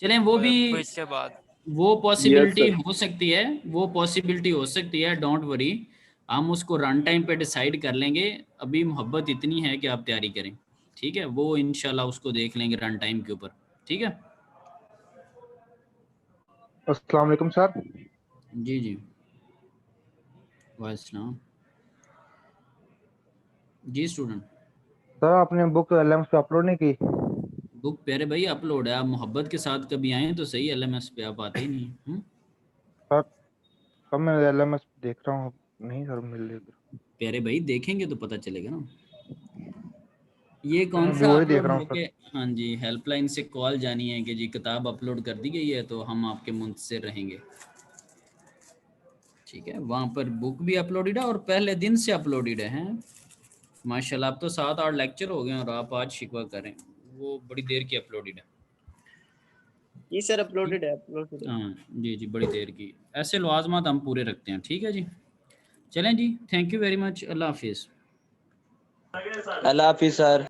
चलें, वो भी क्विज के बाद वो यस पॉसिबिलिटी सर। हो सकती है, वो पॉसिबिलिटी हो सकती है, डोंट वरी, हम उसको रन टाइम पे डिसाइड कर लेंगे। अभी मोहब्बत इतनी है कि आप तैयारी करें, ठीक है, वो इंशाल्लाह उसको देख लेंगे रन टाइम के ऊपर, ठीक है। अस्सलाम वालेकुम सर। जी जी वालेकुम जी स्टूडेंट। सर आपने बुक एलएमएस पे अपलोड नहीं की? बुक प्यारे भाई अपलोड है, आप मोहब्बत के साथ कभी आए तो सही, एलएमएस पे आप आते ही नहीं हैं। सर सर मैं एलएमएस देख रहा हूँ, नहीं सर मिल रही उधर। प्यारे भाई देखेंगे तो पता चलेगा ना। ये कौन अभी सा वही देख अपलोड रहा हूँ होके, सर। हाँ जी, हेल्पलाइन से कॉल जानी है कि जी किताब अपलोड कर दी गई है, तो हम आपके मुंतज़िर रहेंगे, ठीक है। वहाँ पर बुक भी अपलोडेड है और पहले दिन से अपलोडेड है। माशाल्लाह, अब तो 7-8 लेक्चर हो गए और आप आज शिकवा करें, वो बड़ी देर की अपलोडेड है। जी सर, अपलोडेड है, अपलोडेड है। हाँ जी जी, बड़ी देर की, ऐसे लवाजमात हम पूरे रखते हैं, ठीक है जी। चलें जी, थैंक यू वेरी मच, अल्लाह हाफिज़। अल्लाह हाफिज सर।